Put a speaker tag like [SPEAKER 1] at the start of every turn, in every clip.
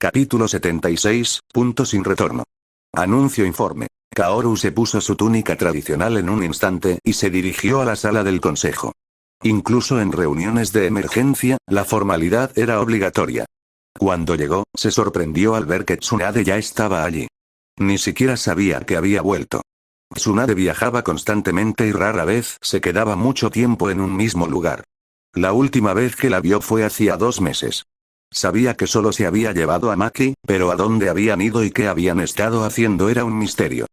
[SPEAKER 1] Capítulo 76, punto sin retorno. Anuncio informe. Kaoru se puso su túnica tradicional en un instante y se dirigió a la sala del consejo. Incluso en reuniones de emergencia, la formalidad era obligatoria. Cuando llegó, se sorprendió al ver que Tsunade ya estaba allí. Ni siquiera sabía que había vuelto. Tsunade viajaba constantemente y rara vez se quedaba mucho tiempo en un mismo lugar. La última vez que la vio fue hacía 2 meses. Sabía que solo se había llevado a Maki, pero a dónde habían ido y qué habían estado haciendo era un misterio.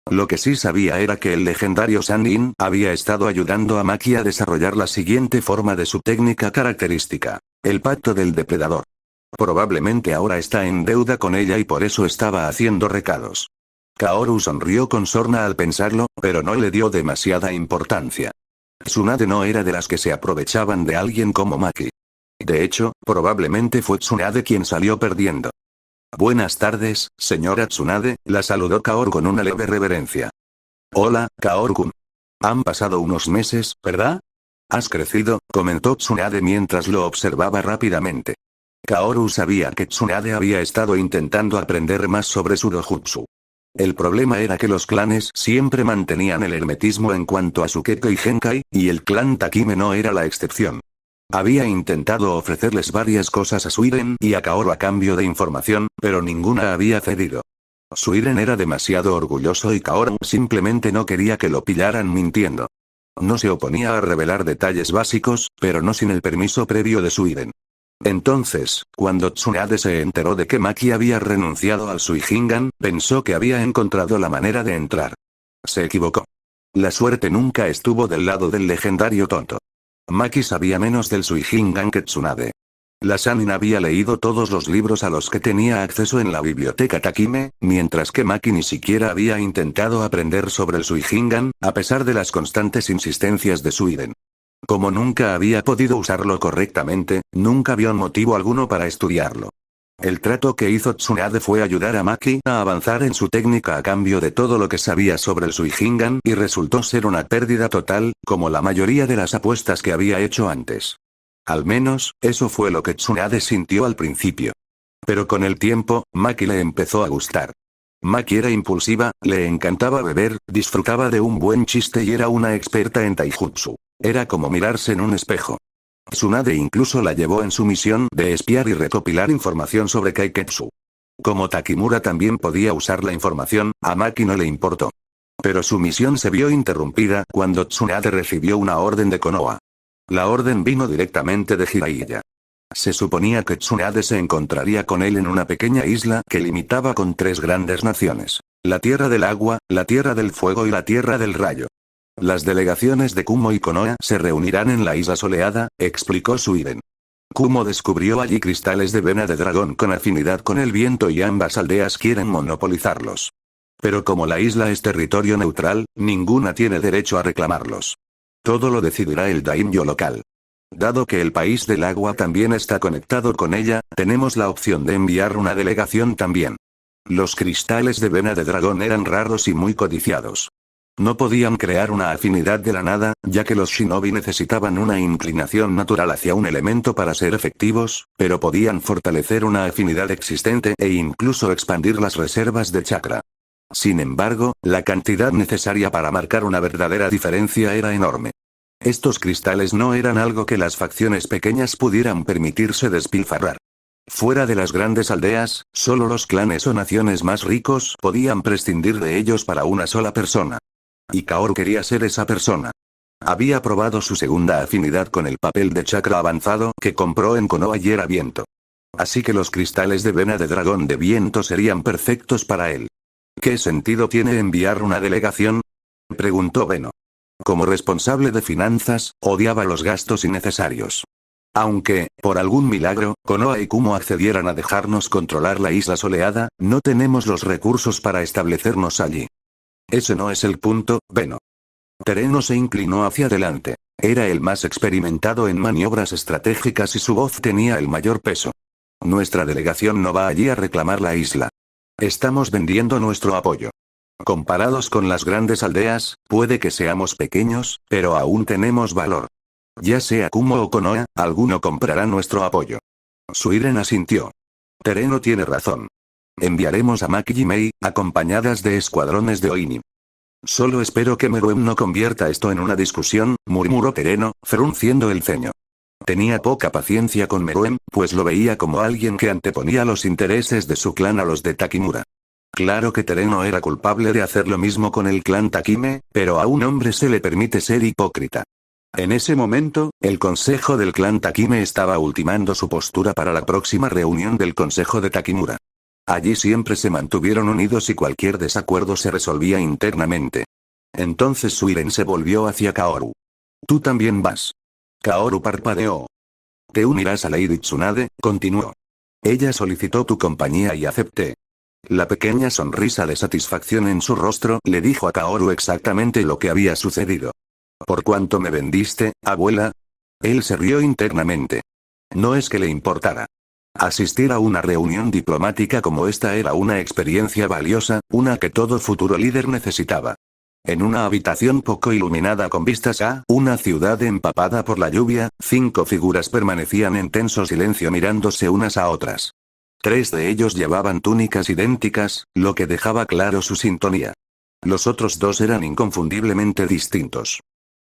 [SPEAKER 1] Lo que sí sabía era que el legendario Sannin había estado ayudando a Maki a desarrollar la siguiente forma de su técnica característica: el pacto del depredador. Probablemente ahora está en deuda con ella y por eso estaba haciendo recados. Kaoru sonrió con sorna al pensarlo, pero no le dio demasiada importancia. Tsunade no era de las que se aprovechaban de alguien como Maki. De hecho, probablemente fue Tsunade quien salió perdiendo. Buenas tardes, señora Tsunade, la saludó Kaoru con una leve reverencia. Hola, Kaoru-kun. Han pasado unos meses, ¿verdad? Has crecido, comentó Tsunade mientras lo observaba rápidamente. Kaoru sabía que Tsunade había estado intentando aprender más sobre su dojutsu. El problema era que los clanes siempre mantenían el hermetismo en cuanto a su Kekkei Genkai, y el clan Takime no era la excepción. Había intentado ofrecerles varias cosas a Suiren y a Kaoru a cambio de información, pero ninguna había cedido. Suiren era demasiado orgulloso y Kaoru simplemente no quería que lo pillaran mintiendo. No se oponía a revelar detalles básicos, pero no sin el permiso previo de Suiren. Entonces, cuando Tsunade se enteró de que Maki había renunciado al Suihingan, pensó que había encontrado la manera de entrar. Se equivocó. La suerte nunca estuvo del lado del legendario tonto. Maki sabía menos del Suihingan que Tsunade. La Sannin había leído todos los libros a los que tenía acceso en la biblioteca Takime, mientras que Maki ni siquiera había intentado aprender sobre el Suihingan, a pesar de las constantes insistencias de Suiren. Como nunca había podido usarlo correctamente, nunca vio motivo alguno para estudiarlo. El trato que hizo Tsunade fue ayudar a Maki a avanzar en su técnica a cambio de todo lo que sabía sobre el Suihingan y resultó ser una pérdida total, como la mayoría de las apuestas que había hecho antes. Al menos, eso fue lo que Tsunade sintió al principio. Pero con el tiempo, Maki le empezó a gustar. Maki era impulsiva, le encantaba beber, disfrutaba de un buen chiste y era una experta en taijutsu. Era como mirarse en un espejo. Tsunade incluso la llevó en su misión de espiar y recopilar información sobre Kaiketsu. Como Takimura también podía usar la información, a Maki no le importó. Pero su misión se vio interrumpida cuando Tsunade recibió una orden de Konoha. La orden vino directamente de Jiraiya. Se suponía que Tsunade se encontraría con él en una pequeña isla que limitaba con 3 grandes naciones: la Tierra del Agua, la Tierra del Fuego y la Tierra del Rayo. Las delegaciones de Kumo y Konoha se reunirán en la isla soleada, explicó Suiren. Kumo descubrió allí cristales de vena de dragón con afinidad con el viento y ambas aldeas quieren monopolizarlos. Pero como la isla es territorio neutral, ninguna tiene derecho a reclamarlos. Todo lo decidirá el daimyo local. Dado que el país del agua también está conectado con ella, tenemos la opción de enviar una delegación también. Los cristales de vena de dragón eran raros y muy codiciados. No podían crear una afinidad de la nada, ya que los shinobi necesitaban una inclinación natural hacia un elemento para ser efectivos, pero podían fortalecer una afinidad existente e incluso expandir las reservas de chakra. Sin embargo, la cantidad necesaria para marcar una verdadera diferencia era enorme. Estos cristales no eran algo que las facciones pequeñas pudieran permitirse despilfarrar. Fuera de las grandes aldeas, solo los clanes o naciones más ricos podían prescindir de ellos para una sola persona. Y Kaoru quería ser esa persona. Había probado su segunda afinidad con el papel de chakra avanzado que compró en Konoha y era viento. Así que los cristales de vena de dragón de viento serían perfectos para él. ¿Qué sentido tiene enviar una delegación?, preguntó Beno. Como responsable de finanzas, odiaba los gastos innecesarios. Aunque, por algún milagro, Konoha y Kumo accedieran a dejarnos controlar la isla soleada, no tenemos los recursos para establecernos allí. Ese no es el punto, Beno. Tereno se inclinó hacia adelante. Era el más experimentado en maniobras estratégicas y su voz tenía el mayor peso. Nuestra delegación no va allí a reclamar la isla. Estamos vendiendo nuestro apoyo. Comparados con las grandes aldeas, puede que seamos pequeños, pero aún tenemos valor. Ya sea Kumo o Konoha, alguno comprará nuestro apoyo. Suiren asintió. Tereno tiene razón. Enviaremos a Maki y Mei, acompañadas de escuadrones de Oini. Solo espero que Meruem no convierta esto en una discusión, murmuró Tereno, frunciendo el ceño. Tenía poca paciencia con Meruem, pues lo veía como alguien que anteponía los intereses de su clan a los de Takimura. Claro que Tereno era culpable de hacer lo mismo con el clan Takime, pero a un hombre se le permite ser hipócrita. En ese momento, el consejo del clan Takime estaba ultimando su postura para la próxima reunión del consejo de Takimura. Allí siempre se mantuvieron unidos y cualquier desacuerdo se resolvía internamente. Entonces Suiren se volvió hacia Kaoru. «Tú también vas». Kaoru parpadeó. «¿Te unirás a Lady Tsunade?», continuó. «Ella solicitó tu compañía y acepté». La pequeña sonrisa de satisfacción en su rostro le dijo a Kaoru exactamente lo que había sucedido. «¿Por cuánto me vendiste, abuela?». Él se rió internamente. No es que le importara. Asistir a una reunión diplomática como esta era una experiencia valiosa, una que todo futuro líder necesitaba. En una habitación poco iluminada con vistas a una ciudad empapada por la lluvia, 5 figuras permanecían en tenso silencio mirándose unas a otras. 3 de ellos llevaban túnicas idénticas, lo que dejaba claro su sintonía. Los otros 2 eran inconfundiblemente distintos.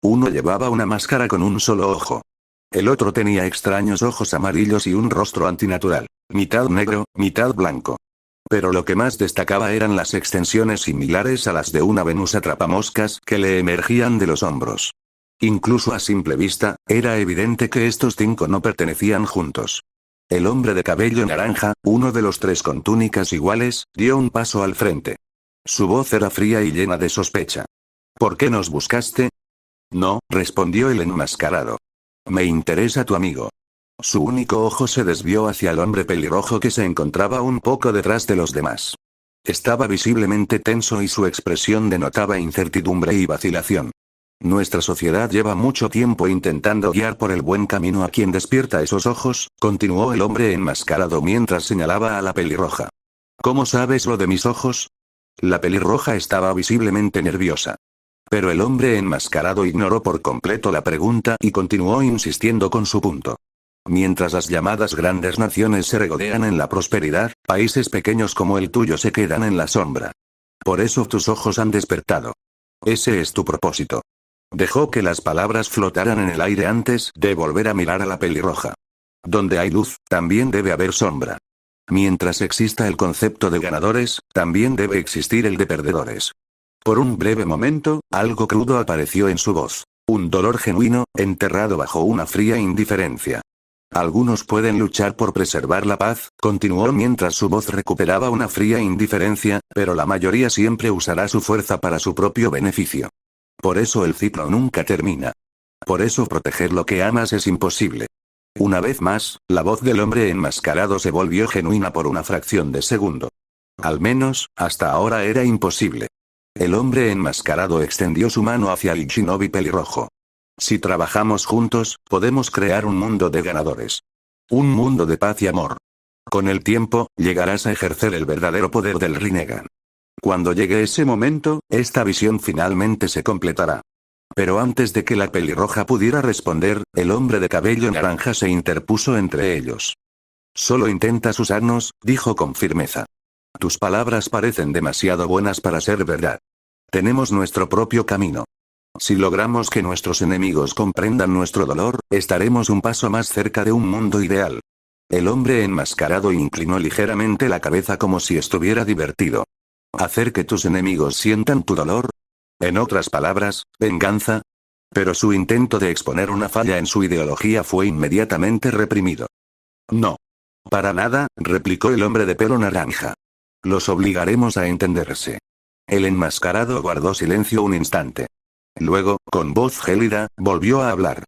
[SPEAKER 1] Uno llevaba una máscara con un solo ojo. El otro tenía extraños ojos amarillos y un rostro antinatural, mitad negro, mitad blanco. Pero lo que más destacaba eran las extensiones similares a las de una Venus atrapamoscas que le emergían de los hombros. Incluso a simple vista, era evidente que estos 5 no pertenecían juntos. El hombre de cabello naranja, uno de los 3 con túnicas iguales, dio un paso al frente. Su voz era fría y llena de sospecha. «¿Por qué nos buscaste?». «No», respondió el enmascarado. «Me interesa tu amigo». Su único ojo se desvió hacia el hombre pelirrojo que se encontraba un poco detrás de los demás. Estaba visiblemente tenso y su expresión denotaba incertidumbre y vacilación. «Nuestra sociedad lleva mucho tiempo intentando guiar por el buen camino a quien despierta esos ojos», continuó el hombre enmascarado mientras señalaba a la pelirroja. «¿Cómo sabes lo de mis ojos?». La pelirroja estaba visiblemente nerviosa. Pero el hombre enmascarado ignoró por completo la pregunta y continuó insistiendo con su punto. «Mientras las llamadas grandes naciones se regodean en la prosperidad, países pequeños como el tuyo se quedan en la sombra. Por eso tus ojos han despertado. Ese es tu propósito». Dejó que las palabras flotaran en el aire antes de volver a mirar a la pelirroja. «Donde hay luz, también debe haber sombra. Mientras exista el concepto de ganadores, también debe existir el de perdedores». Por un breve momento, algo crudo apareció en su voz. Un dolor genuino, enterrado bajo una fría indiferencia. «Algunos pueden luchar por preservar la paz», continuó mientras su voz recuperaba una fría indiferencia, «pero la mayoría siempre usará su fuerza para su propio beneficio. Por eso el ciclo nunca termina. Por eso proteger lo que amas es imposible». Una vez más, la voz del hombre enmascarado se volvió genuina por una fracción de segundo. Al menos, hasta ahora era imposible. El hombre enmascarado extendió su mano hacia el shinobi pelirrojo. «Si trabajamos juntos, podemos crear un mundo de ganadores. Un mundo de paz y amor. Con el tiempo, llegarás a ejercer el verdadero poder del Rinnegan. Cuando llegue ese momento, esta visión finalmente se completará». Pero antes de que la pelirroja pudiera responder, el hombre de cabello naranja se interpuso entre ellos. «Solo intentas usarnos», dijo con firmeza. «Tus palabras parecen demasiado buenas para ser verdad. Tenemos nuestro propio camino. Si logramos que nuestros enemigos comprendan nuestro dolor, estaremos un paso más cerca de un mundo ideal». El hombre enmascarado inclinó ligeramente la cabeza como si estuviera divertido. «¿Hacer que tus enemigos sientan tu dolor? En otras palabras, venganza». Pero su intento de exponer una falla en su ideología fue inmediatamente reprimido. «No. Para nada», replicó el hombre de pelo naranja. «Los obligaremos a entenderse». El enmascarado guardó silencio un instante. Luego, con voz gélida, volvió a hablar.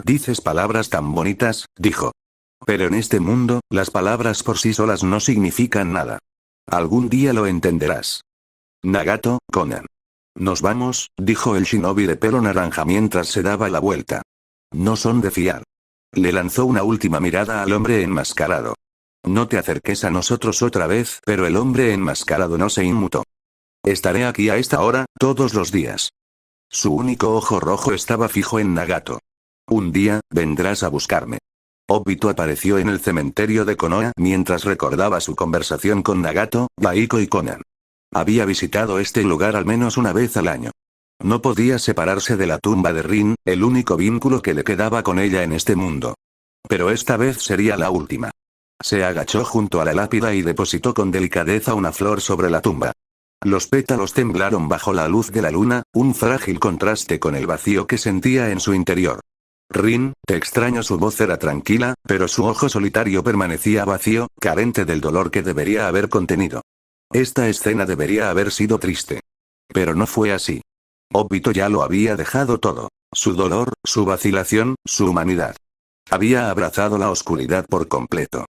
[SPEAKER 1] «Dices palabras tan bonitas», dijo. «Pero en este mundo, las palabras por sí solas no significan nada. Algún día lo entenderás». «Nagato, Conan». «Nos vamos», dijo el shinobi de pelo naranja mientras se daba la vuelta. «No son de fiar». Le lanzó una última mirada al hombre enmascarado. «No te acerques a nosotros otra vez», pero el hombre enmascarado no se inmutó. «Estaré aquí a esta hora, todos los días». Su único ojo rojo estaba fijo en Nagato. «Un día, vendrás a buscarme». Obito apareció en el cementerio de Konoha mientras recordaba su conversación con Nagato, Baiko y Conan. Había visitado este lugar al menos una vez al año. No podía separarse de la tumba de Rin, el único vínculo que le quedaba con ella en este mundo. Pero esta vez sería la última. Se agachó junto a la lápida y depositó con delicadeza una flor sobre la tumba. Los pétalos temblaron bajo la luz de la luna, un frágil contraste con el vacío que sentía en su interior. Rin, te extraño. Su voz era tranquila, pero su ojo solitario permanecía vacío, carente del dolor que debería haber contenido. Esta escena debería haber sido triste. Pero no fue así. Obito ya lo había dejado todo. Su dolor, su vacilación, su humanidad. Había abrazado la oscuridad por completo.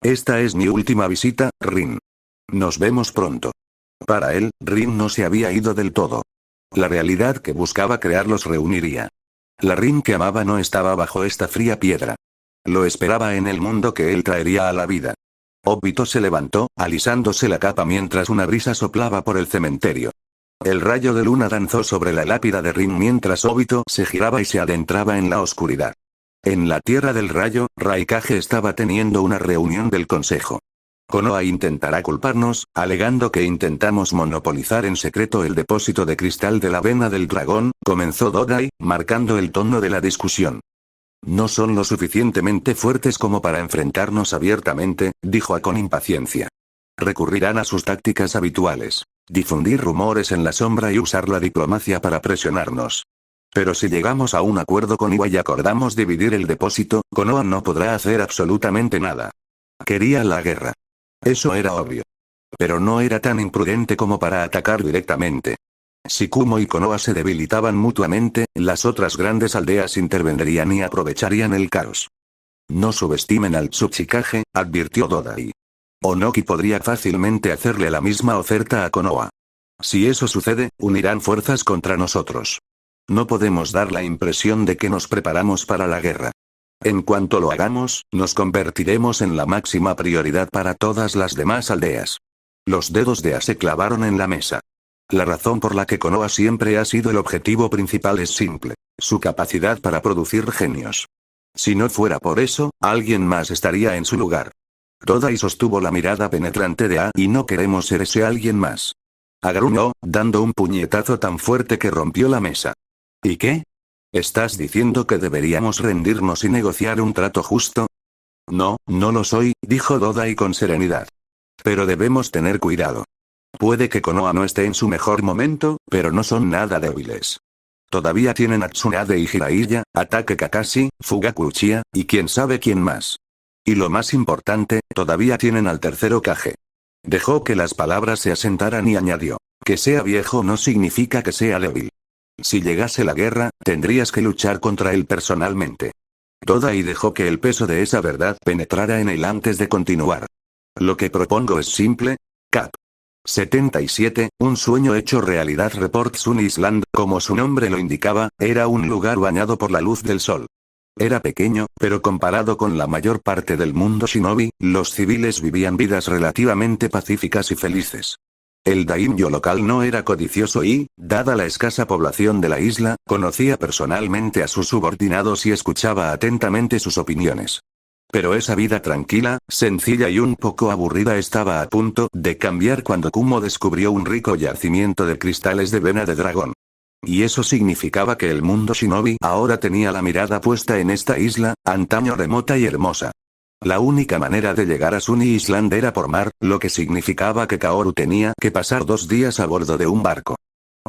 [SPEAKER 1] Esta es mi última visita, Rin. Nos vemos pronto. Para él, Rin no se había ido del todo. La realidad que buscaba crear los reuniría. La Rin que amaba no estaba bajo esta fría piedra. Lo esperaba en el mundo que él traería a la vida. Obito se levantó, alisándose la capa mientras una brisa soplaba por el cementerio. El rayo de luna danzó sobre la lápida de Rin mientras Obito se giraba y se adentraba en la oscuridad. En la tierra del rayo, Raikage estaba teniendo una reunión del consejo. Konoha intentará culparnos, alegando que intentamos monopolizar en secreto el depósito de cristal de la vena del dragón, comenzó Dodai, marcando el tono de la discusión. No son lo suficientemente fuertes como para enfrentarnos abiertamente, dijo con impaciencia. Recurrirán a sus tácticas habituales. Difundir rumores en la sombra y usar la diplomacia para presionarnos. Pero si llegamos a un acuerdo con Iwa y acordamos dividir el depósito, Konoha no podrá hacer absolutamente nada. Quería la guerra. Eso era obvio. Pero no era tan imprudente como para atacar directamente. Si Kumo y Konoha se debilitaban mutuamente, las otras grandes aldeas intervendrían y aprovecharían el caos. No subestimen al Tsuchikage, advirtió Dodai. Onoki podría fácilmente hacerle la misma oferta a Konoha. Si eso sucede, unirán fuerzas contra nosotros. No podemos dar la impresión de que nos preparamos para la guerra. En cuanto lo hagamos, nos convertiremos en la máxima prioridad para todas las demás aldeas. Los dedos de A se clavaron en la mesa. La razón por la que Konoha siempre ha sido el objetivo principal es simple: su capacidad para producir genios. Si no fuera por eso, alguien más estaría en su lugar. Dodai sostuvo la mirada penetrante de A y no queremos ser ese alguien más. Agruñó, dando un puñetazo tan fuerte que rompió la mesa. ¿Y qué? ¿Estás diciendo que deberíamos rendirnos y negociar un trato justo? No, no lo soy, dijo Dodai con serenidad. Pero debemos tener cuidado. Puede que Konoha no esté en su mejor momento, pero no son nada débiles. Todavía tienen a Tsunade y Jiraiya, Ataque Kakashi, Fugaku Uchiha, y quién sabe quién más. Y lo más importante, todavía tienen al tercero Kage. Dejó que las palabras se asentaran y añadió: que sea viejo no significa que sea débil. Si llegase la guerra, tendrías que luchar contra él personalmente. Dodai dejó que el peso de esa verdad penetrara en él antes de continuar. Lo que propongo es simple. Cap. 77, un sueño hecho realidad. Report Sun Island, como su nombre lo indicaba, era un lugar bañado por la luz del sol. Era pequeño, pero comparado con la mayor parte del mundo shinobi, los civiles vivían vidas relativamente pacíficas y felices. El daimyo local no era codicioso y, dada la escasa población de la isla, conocía personalmente a sus subordinados y escuchaba atentamente sus opiniones. Pero esa vida tranquila, sencilla y un poco aburrida estaba a punto de cambiar cuando Kumo descubrió un rico yacimiento de cristales de vena de dragón. Y eso significaba que el mundo shinobi ahora tenía la mirada puesta en esta isla, antaño remota y hermosa. La única manera de llegar a Sunny Island era por mar, lo que significaba que Kaoru tenía que pasar 2 días a bordo de un barco.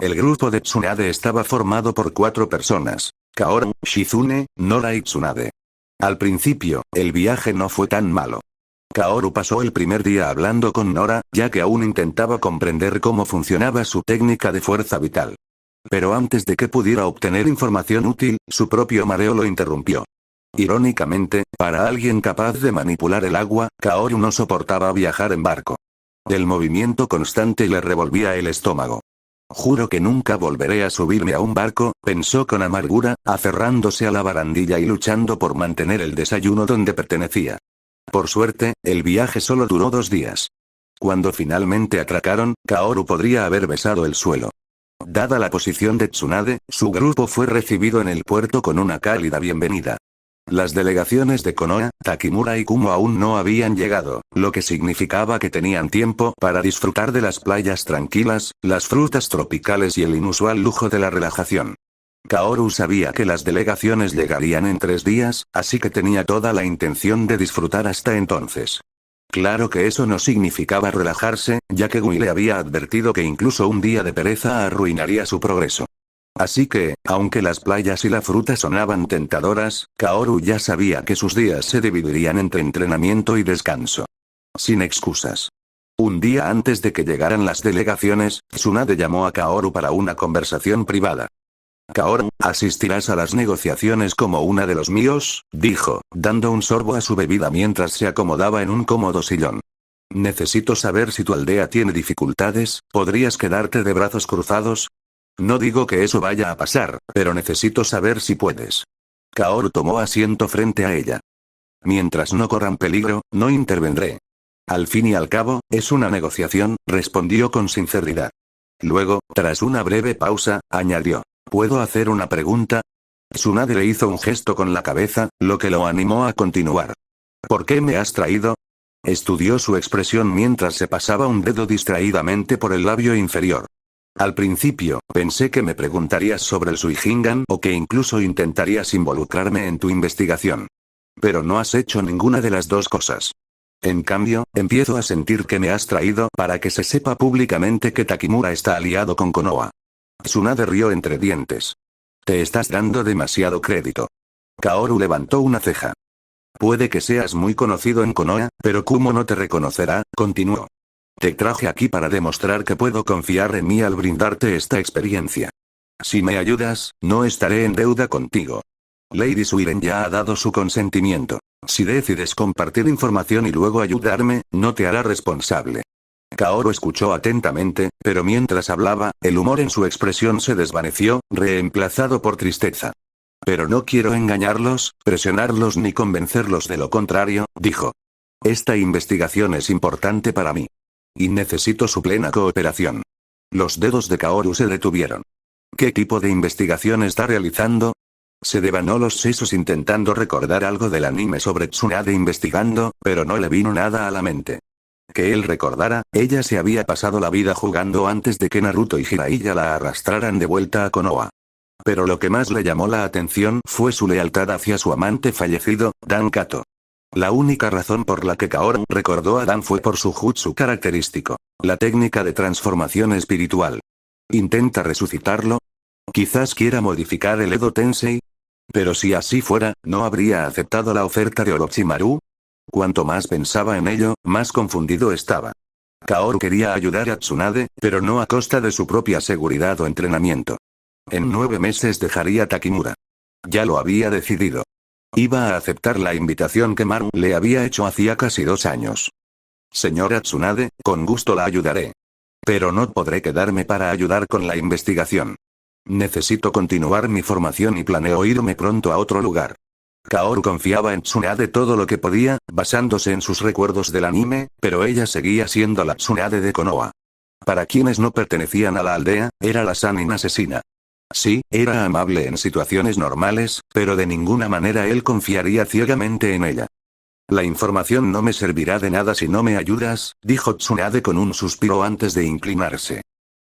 [SPEAKER 1] El grupo de Tsunade estaba formado por 4 personas: Kaoru, Shizune, Nora y Tsunade. Al principio, el viaje no fue tan malo. Kaoru pasó el primer día hablando con Nora, ya que aún intentaba comprender cómo funcionaba su técnica de fuerza vital. Pero antes de que pudiera obtener información útil, su propio mareo lo interrumpió. Irónicamente, para alguien capaz de manipular el agua, Kaoru no soportaba viajar en barco. El movimiento constante le revolvía el estómago. Juro que nunca volveré a subirme a un barco, pensó con amargura, aferrándose a la barandilla y luchando por mantener el desayuno donde pertenecía. Por suerte, el viaje solo duró 2 días. Cuando finalmente atracaron, Kaoru podría haber besado el suelo. Dada la posición de Tsunade, su grupo fue recibido en el puerto con una cálida bienvenida. Las delegaciones de Konoha, Takimura y Kumo aún no habían llegado, lo que significaba que tenían tiempo para disfrutar de las playas tranquilas, las frutas tropicales y el inusual lujo de la relajación. Kaoru sabía que las delegaciones llegarían en 3 días, así que tenía toda la intención de disfrutar hasta entonces. Claro que eso no significaba relajarse, ya que Gui le había advertido que incluso un día de pereza arruinaría su progreso. Así que, aunque las playas y la fruta sonaban tentadoras, Kaoru ya sabía que sus días se dividirían entre entrenamiento y descanso. Sin excusas. Un día antes de que llegaran las delegaciones, Tsunade llamó a Kaoru para una conversación privada. Kaoru, ¿asistirás a las negociaciones como una de los míos?, dijo, dando un sorbo a su bebida mientras se acomodaba en un cómodo sillón. Necesito saber si tu aldea tiene dificultades, ¿podrías quedarte de brazos cruzados? No digo que eso vaya a pasar, pero necesito saber si puedes. Kaoru tomó asiento frente a ella. Mientras no corran peligro, no intervendré. Al fin y al cabo, es una negociación, respondió con sinceridad. Luego, tras una breve pausa, añadió. ¿Puedo hacer una pregunta? Tsunade le hizo un gesto con la cabeza, lo que lo animó a continuar. ¿Por qué me has traído? Estudió su expresión mientras se pasaba un dedo distraídamente por el labio inferior. Al principio, pensé que me preguntarías sobre el Suihingan o que incluso intentarías involucrarme en tu investigación. Pero no has hecho ninguna de las dos cosas. En cambio, empiezo a sentir que me has traído para que se sepa públicamente que Takimura está aliado con Konoha. Tsunade rió entre dientes. Te estás dando demasiado crédito. Kaoru levantó una ceja. Puede que seas muy conocido en Konoha, pero Kumo no te reconocerá, continuó. Te traje aquí para demostrar que puedo confiar en mí al brindarte esta experiencia. Si me ayudas, no estaré en deuda contigo. Lady Suiren ya ha dado su consentimiento. Si decides compartir información y luego ayudarme, no te hará responsable. Kaoru escuchó atentamente, pero mientras hablaba, el humor en su expresión se desvaneció, reemplazado por tristeza. Pero no quiero engañarlos, presionarlos ni convencerlos de lo contrario, dijo. Esta investigación es importante para mí. Y necesito su plena cooperación. Los dedos de Kaoru se detuvieron. ¿Qué tipo de investigación está realizando? Se devanó los sesos intentando recordar algo del anime sobre Tsunade investigando, pero no le vino nada a la mente. Que él recordara, ella se había pasado la vida jugando antes de que Naruto y Jiraiya la arrastraran de vuelta a Konoha. Pero lo que más le llamó la atención fue su lealtad hacia su amante fallecido, Dan Kato. La única razón por la que Kaoru recordó a Dan fue por su jutsu característico, la técnica de transformación espiritual. ¿Intenta resucitarlo? Quizás quiera modificar el Edo Tensei. Pero si así fuera, ¿no habría aceptado la oferta de Orochimaru? Cuanto más pensaba en ello, más confundido estaba. Kaoru quería ayudar a Tsunade, pero no a costa de su propia seguridad o entrenamiento. En 9 meses dejaría Takimura. Ya lo había decidido. Iba a aceptar la invitación que Maru le había hecho hacía casi 2 años. Señora Tsunade, con gusto la ayudaré. Pero no podré quedarme para ayudar con la investigación. Necesito continuar mi formación y planeo irme pronto a otro lugar. Kaoru confiaba en Tsunade todo lo que podía, basándose en sus recuerdos del anime, pero ella seguía siendo la Tsunade de Konoha. Para quienes no pertenecían a la aldea, era la Sannin asesina. Sí, era amable en situaciones normales, pero de ninguna manera él confiaría ciegamente en ella. La información no me servirá de nada si no me ayudas, dijo Tsunade con un suspiro antes de inclinarse.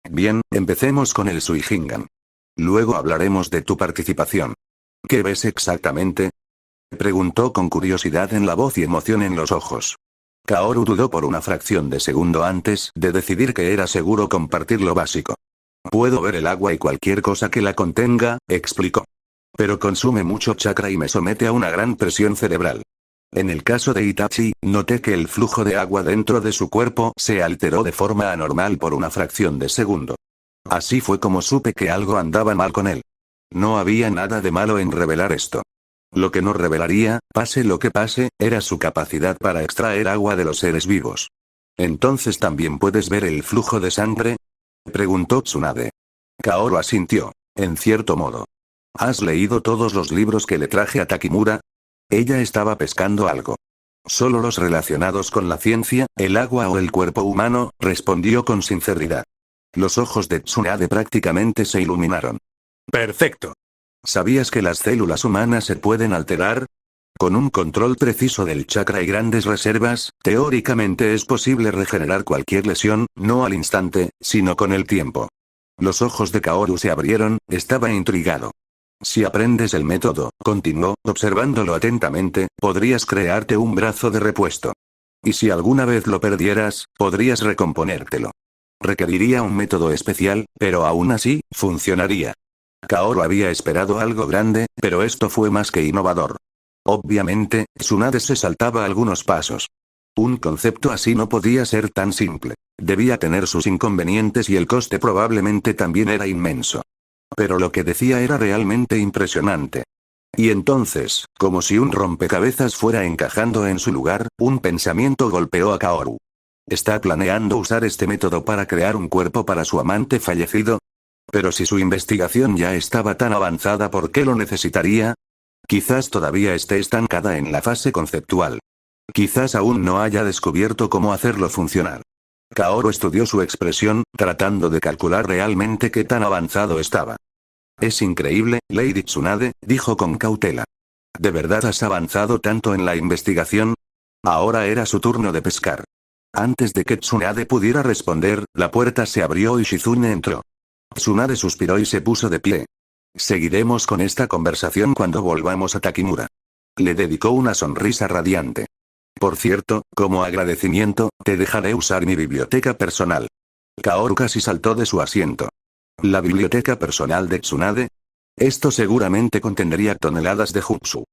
[SPEAKER 1] Bien, empecemos con el Suihingan. Luego hablaremos de tu participación. ¿Qué ves exactamente? Preguntó con curiosidad en la voz y emoción en los ojos. Kaoru dudó por una fracción de segundo antes de decidir que era seguro compartir lo básico. Puedo ver el agua y cualquier cosa que la contenga, explicó. Pero consume mucho chakra y me somete a una gran presión cerebral. En el caso de Itachi, noté que el flujo de agua dentro de su cuerpo se alteró de forma anormal por una fracción de segundo. Así fue como supe que algo andaba mal con él. No había nada de malo en revelar esto. Lo que no revelaría, pase lo que pase, era su capacidad para extraer agua de los seres vivos. ¿Entonces también puedes ver el flujo de sangre? Preguntó Tsunade. Kaoru asintió. En cierto modo. ¿Has leído todos los libros que le traje a Takimura? Ella estaba pescando algo. Solo los relacionados con la ciencia, el agua o el cuerpo humano, respondió con sinceridad. Los ojos de Tsunade prácticamente se iluminaron. Perfecto. ¿Sabías que las células humanas se pueden alterar? Con un control preciso del chakra y grandes reservas, teóricamente es posible regenerar cualquier lesión, no al instante, sino con el tiempo. Los ojos de Kaoru se abrieron, estaba intrigado. Si aprendes el método, continuó, observándolo atentamente, podrías crearte un brazo de repuesto. Y si alguna vez lo perdieras, podrías recomponértelo. Requeriría un método especial, pero aún así, funcionaría. Kaoru había esperado algo grande, pero esto fue más que innovador. Obviamente, Tsunade se saltaba algunos pasos. Un concepto así no podía ser tan simple. Debía tener sus inconvenientes y el coste probablemente también era inmenso. Pero lo que decía era realmente impresionante. Y entonces, como si un rompecabezas fuera encajando en su lugar, un pensamiento golpeó a Kaoru. ¿Está planeando usar este método para crear un cuerpo para su amante fallecido? Pero si su investigación ya estaba tan avanzada, ¿por qué lo necesitaría? Quizás todavía esté estancada en la fase conceptual. Quizás aún no haya descubierto cómo hacerlo funcionar. Kaoru estudió su expresión, tratando de calcular realmente qué tan avanzado estaba. Es increíble, Lady Tsunade, dijo con cautela. ¿De verdad has avanzado tanto en la investigación? Ahora era su turno de pescar. Antes de que Tsunade pudiera responder, la puerta se abrió y Shizune entró. Tsunade suspiró y se puso de pie. Seguiremos con esta conversación cuando volvamos a Takimura. Le dedicó una sonrisa radiante. Por cierto, como agradecimiento, te dejaré usar mi biblioteca personal. Kaoru casi saltó de su asiento. ¿La biblioteca personal de Tsunade? Esto seguramente contendría toneladas de jutsu.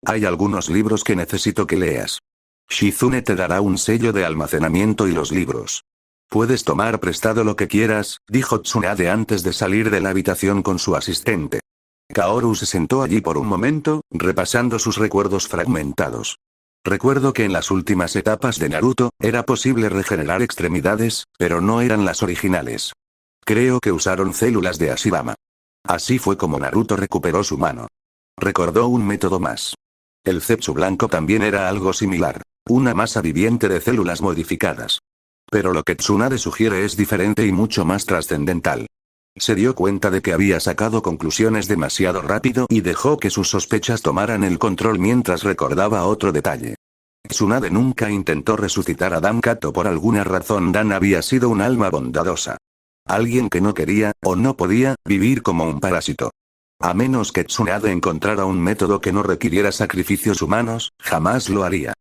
[SPEAKER 1] Hay algunos libros que necesito que leas. Shizune te dará un sello de almacenamiento y los libros. Puedes tomar prestado lo que quieras, dijo Tsunade antes de salir de la habitación con su asistente. Kaoru se sentó allí por un momento, repasando sus recuerdos fragmentados. Recuerdo que en las últimas etapas de Naruto, era posible regenerar extremidades, pero no eran las originales. Creo que usaron células de Ashirama. Así fue como Naruto recuperó su mano. Recordó un método más. El Zetsu blanco también era algo similar. Una masa viviente de células modificadas. Pero lo que Tsunade sugiere es diferente y mucho más trascendental. Se dio cuenta de que había sacado conclusiones demasiado rápido y dejó que sus sospechas tomaran el control mientras recordaba otro detalle. Tsunade nunca intentó resucitar a Dan Kato por alguna razón. Dan había sido un alma bondadosa. Alguien que no quería, o no podía, vivir como un parásito. A menos que Tsunade encontrara un método que no requiriera sacrificios humanos, jamás lo haría.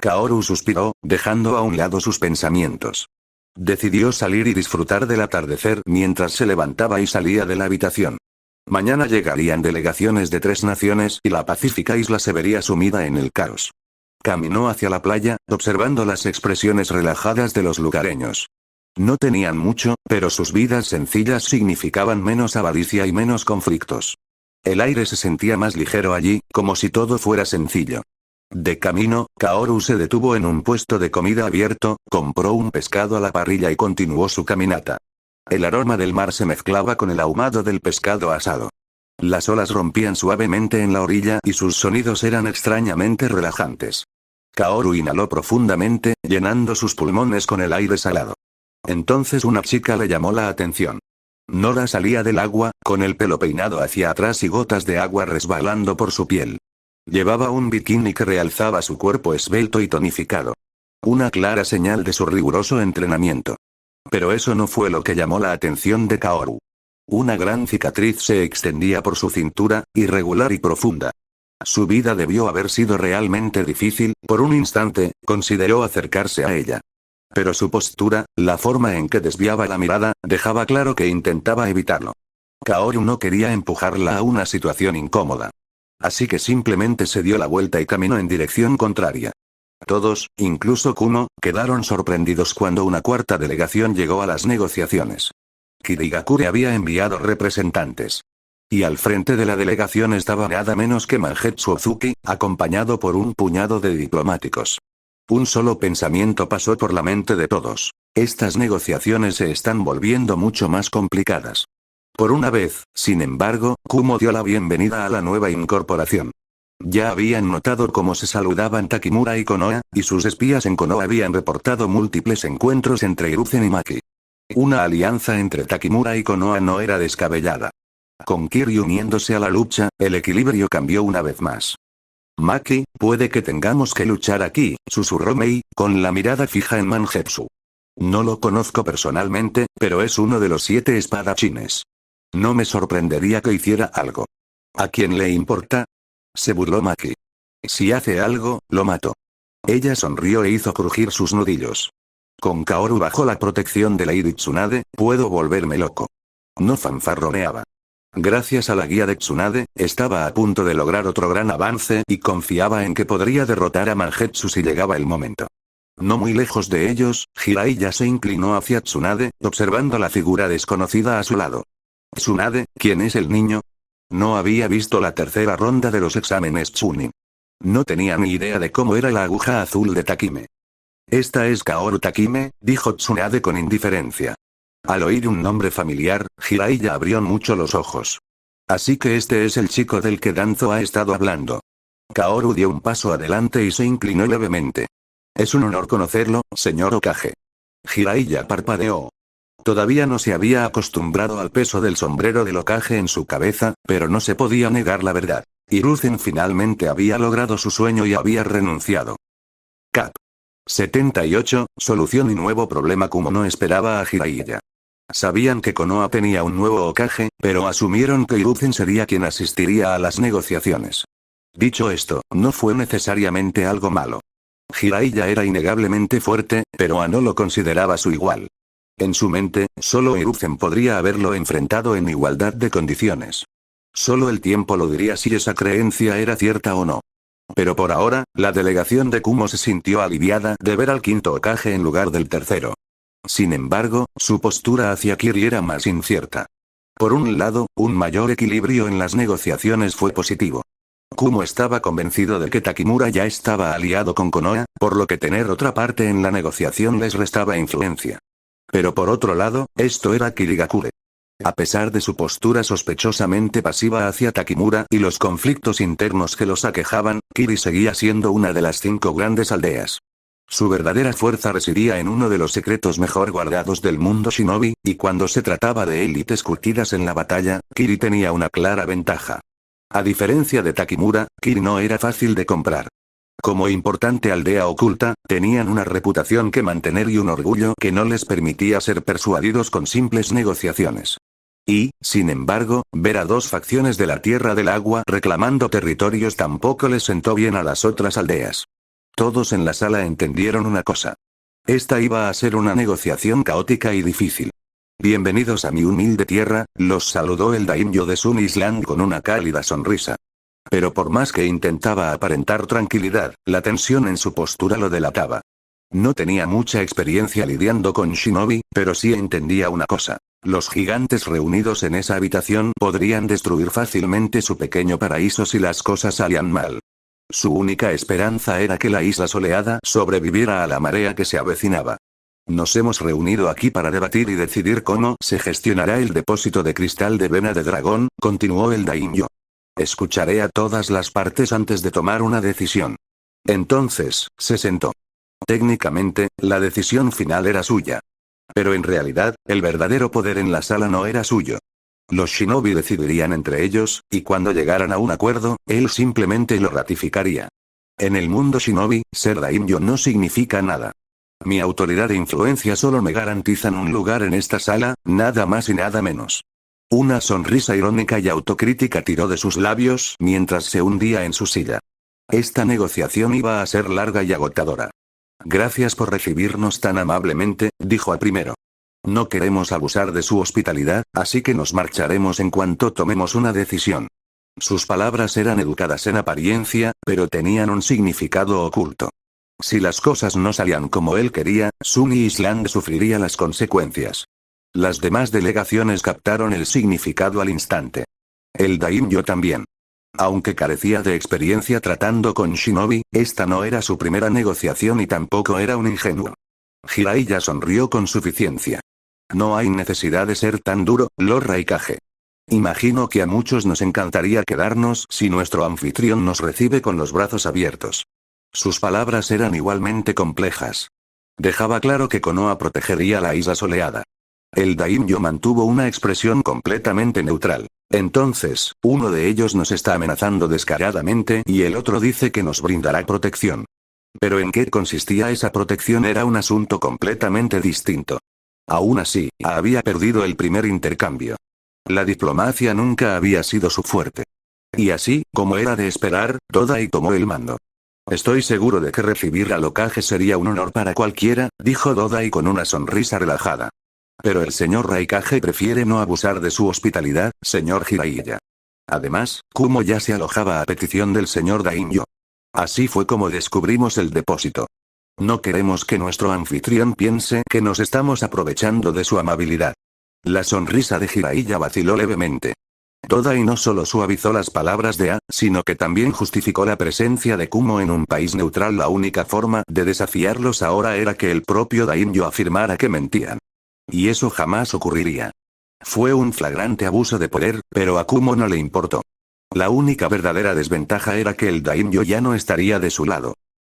[SPEAKER 1] Kaoru suspiró, dejando a un lado sus pensamientos. Decidió salir y disfrutar del atardecer mientras se levantaba y salía de la habitación. Mañana llegarían delegaciones de 3 naciones y la pacífica isla se vería sumida en el caos. Caminó hacia la playa, observando las expresiones relajadas de los lugareños. No tenían mucho, pero sus vidas sencillas significaban menos avaricia y menos conflictos. El aire se sentía más ligero allí, como si todo fuera sencillo. De camino, Kaoru se detuvo en un puesto de comida abierto, compró un pescado a la parrilla y continuó su caminata. El aroma del mar se mezclaba con el ahumado del pescado asado. Las olas rompían suavemente en la orilla y sus sonidos eran extrañamente relajantes. Kaoru inhaló profundamente, llenando sus pulmones con el aire salado. Entonces una chica le llamó la atención. Nora salía del agua, con el pelo peinado hacia atrás y gotas de agua resbalando por su piel. Llevaba un bikini que realzaba su cuerpo esbelto y tonificado. Una clara señal de su riguroso entrenamiento. Pero eso no fue lo que llamó la atención de Kaoru. Una gran cicatriz se extendía por su cintura, irregular y profunda. Su vida debió haber sido realmente difícil. Por un instante, consideró acercarse a ella. Pero su postura, la forma en que desviaba la mirada, dejaba claro que intentaba evitarlo. Kaoru no quería empujarla a una situación incómoda. Así que simplemente se dio la vuelta y caminó en dirección contraria. Todos, incluso Kumo, quedaron sorprendidos cuando una cuarta delegación llegó a las negociaciones. Kirigakure había enviado representantes. Y al frente de la delegación estaba nada menos que Mangetsu Ozuki, acompañado por un puñado de diplomáticos. Un solo pensamiento pasó por la mente de todos. Estas negociaciones se están volviendo mucho más complicadas. Por una vez, sin embargo, Kumo dio la bienvenida a la nueva incorporación. Ya habían notado cómo se saludaban Takimura y Konoha, y sus espías en Konoha habían reportado múltiples encuentros entre Hiruzen y Maki. Una alianza entre Takimura y Konoha no era descabellada. Con Kiryu uniéndose a la lucha, el equilibrio cambió una vez más. Maki, puede que tengamos que luchar aquí, susurró Mei, con la mirada fija en Mangetsu. No lo conozco personalmente, pero es uno de los 7 espadachines. No me sorprendería que hiciera algo. ¿A quién le importa? Se burló Maki. Si hace algo, lo mato. Ella sonrió e hizo crujir sus nudillos. Con Kaoru bajo la protección de Lady Tsunade, puedo volverme loco. No fanfarroneaba. Gracias a la guía de Tsunade, estaba a punto de lograr otro gran avance y confiaba en que podría derrotar a Mangetsu si llegaba el momento. No muy lejos de ellos, Jiraiya se inclinó hacia Tsunade, observando la figura desconocida a su lado. Tsunade, ¿quién es el niño? No había visto la tercera ronda de los exámenes Chunin. No tenía ni idea de cómo era la aguja azul de Takime. Esta es Kaoru Takime, dijo Tsunade con indiferencia. Al oír un nombre familiar, Jiraiya abrió mucho los ojos. Así que este es el chico del que Danzo ha estado hablando. Kaoru dio un paso adelante y se inclinó levemente. Es un honor conocerlo, señor Hokage. Jiraiya parpadeó. Todavía no se había acostumbrado al peso del sombrero del Hokage en su cabeza, pero no se podía negar la verdad. Hiruzen finalmente había logrado su sueño y había renunciado. Cap. 78, solución y nuevo problema. Kumo no esperaba a Jiraiya. Sabían que Konoha tenía un nuevo Hokage, pero asumieron que Hiruzen sería quien asistiría a las negociaciones. Dicho esto, no fue necesariamente algo malo. Jiraiya era innegablemente fuerte, pero no lo consideraba su igual. En su mente, solo Hiruzen podría haberlo enfrentado en igualdad de condiciones. Solo el tiempo lo diría si esa creencia era cierta o no. Pero por ahora, la delegación de Kumo se sintió aliviada de ver al quinto Hokage en lugar del tercero. Sin embargo, su postura hacia Kiri era más incierta. Por un lado, un mayor equilibrio en las negociaciones fue positivo. Kumo estaba convencido de que Takimura ya estaba aliado con Konoha, por lo que tener otra parte en la negociación les restaba influencia. Pero por otro lado, esto era Kirigakure. A pesar de su postura sospechosamente pasiva hacia Takimura y los conflictos internos que los aquejaban, Kiri seguía siendo una de las 5 grandes aldeas. Su verdadera fuerza residía en uno de los secretos mejor guardados del mundo shinobi, y cuando se trataba de élites curtidas en la batalla, Kiri tenía una clara ventaja. A diferencia de Takimura, Kiri no era fácil de comprar. Como importante aldea oculta, tenían una reputación que mantener y un orgullo que no les permitía ser persuadidos con simples negociaciones. Y, sin embargo, ver a 2 facciones de la Tierra del Agua reclamando territorios tampoco les sentó bien a las otras aldeas. Todos en la sala entendieron una cosa. Esta iba a ser una negociación caótica y difícil. Bienvenidos a mi humilde tierra, los saludó el daimyo de Sun Island con una cálida sonrisa. Pero por más que intentaba aparentar tranquilidad, la tensión en su postura lo delataba. No tenía mucha experiencia lidiando con shinobi, pero sí entendía una cosa. Los gigantes reunidos en esa habitación podrían destruir fácilmente su pequeño paraíso si las cosas salían mal. Su única esperanza era que la isla soleada sobreviviera a la marea que se avecinaba. Nos hemos reunido aquí para debatir y decidir cómo se gestionará el depósito de cristal de vena de dragón, continuó el daimyo. Escucharé a todas las partes antes de tomar una decisión. Entonces, se sentó. Técnicamente, la decisión final era suya. Pero en realidad, el verdadero poder en la sala no era suyo. Los shinobi decidirían entre ellos, y cuando llegaran a un acuerdo, él simplemente lo ratificaría. En el mundo shinobi, ser daimyo no significa nada. Mi autoridad e influencia solo me garantizan un lugar en esta sala, nada más y nada menos. Una sonrisa irónica y autocrítica tiró de sus labios mientras se hundía en su silla. Esta negociación iba a ser larga y agotadora. Gracias por recibirnos tan amablemente, dijo al primero. No queremos abusar de su hospitalidad, así que nos marcharemos en cuanto tomemos una decisión. Sus palabras eran educadas en apariencia, pero tenían un significado oculto. Si las cosas no salían como él quería, Sun Island sufriría las consecuencias. Las demás delegaciones captaron el significado al instante. El daimyo también. Aunque carecía de experiencia tratando con shinobi, esta no era su primera negociación y tampoco era un ingenuo. Jiraiya sonrió con suficiencia. No hay necesidad de ser tan duro, Lord Raikage. Imagino que a muchos nos encantaría quedarnos si nuestro anfitrión nos recibe con los brazos abiertos. Sus palabras eran igualmente complejas. Dejaba claro que Konoha protegería la isla soleada. El daimyo mantuvo una expresión completamente neutral. Entonces, uno de ellos nos está amenazando descaradamente y el otro dice que nos brindará protección. Pero ¿en qué consistía esa protección? Era un asunto completamente distinto. Aún así, había perdido el primer intercambio. La diplomacia nunca había sido su fuerte. Y así, como era de esperar, Todai tomó el mando. Estoy seguro de que recibir al Hokage sería un honor para cualquiera, dijo Todai con una sonrisa relajada. Pero el señor Raikage prefiere no abusar de su hospitalidad, señor Jiraiya. Además, Kumo ya se alojaba a petición del señor Daimyo. Así fue como descubrimos el depósito. No queremos que nuestro anfitrión piense que nos estamos aprovechando de su amabilidad. La sonrisa de Jiraiya vaciló levemente. Todai no solo suavizó las palabras de A, sino que también justificó la presencia de Kumo en un país neutral. La única forma de desafiarlos ahora era que el propio Daimyo afirmara que mentían. Y eso jamás ocurriría. Fue un flagrante abuso de poder, pero a Kumo no le importó. La única verdadera desventaja era que el Daimyo ya no estaría de su lado.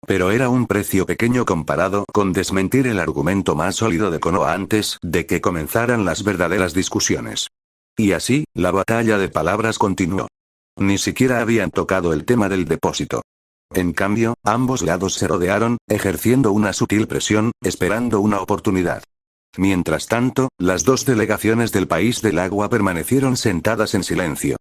[SPEAKER 1] Pero era un precio pequeño comparado con desmentir el argumento más sólido de Konoha antes de que comenzaran las verdaderas discusiones. Y así, la batalla de palabras continuó. Ni siquiera habían tocado el tema del depósito. En cambio, ambos lados se rodearon, ejerciendo una sutil presión, esperando una oportunidad. Mientras tanto, las dos delegaciones del país del agua permanecieron sentadas en silencio.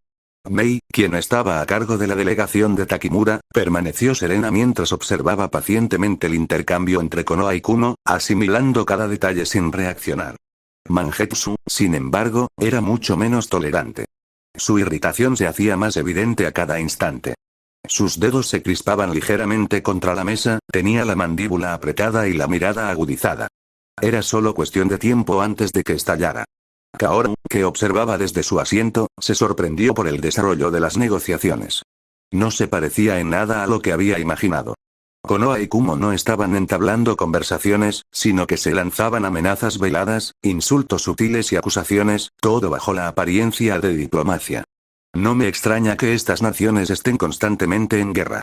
[SPEAKER 1] Mei, quien estaba a cargo de la delegación de Takimura, permaneció serena mientras observaba pacientemente el intercambio entre Konoha y Kumo, asimilando cada detalle sin reaccionar. Mangetsu, sin embargo, era mucho menos tolerante. Su irritación se hacía más evidente a cada instante. Sus dedos se crispaban ligeramente contra la mesa, tenía la mandíbula apretada y la mirada agudizada. Era solo cuestión de tiempo antes de que estallara. Kaoru, que observaba desde su asiento, se sorprendió por el desarrollo de las negociaciones. No se parecía en nada a lo que había imaginado. Konoha y Kumo no estaban entablando conversaciones, sino que se lanzaban amenazas veladas, insultos sutiles y acusaciones, todo bajo la apariencia de diplomacia. No me extraña que estas naciones estén constantemente en guerra.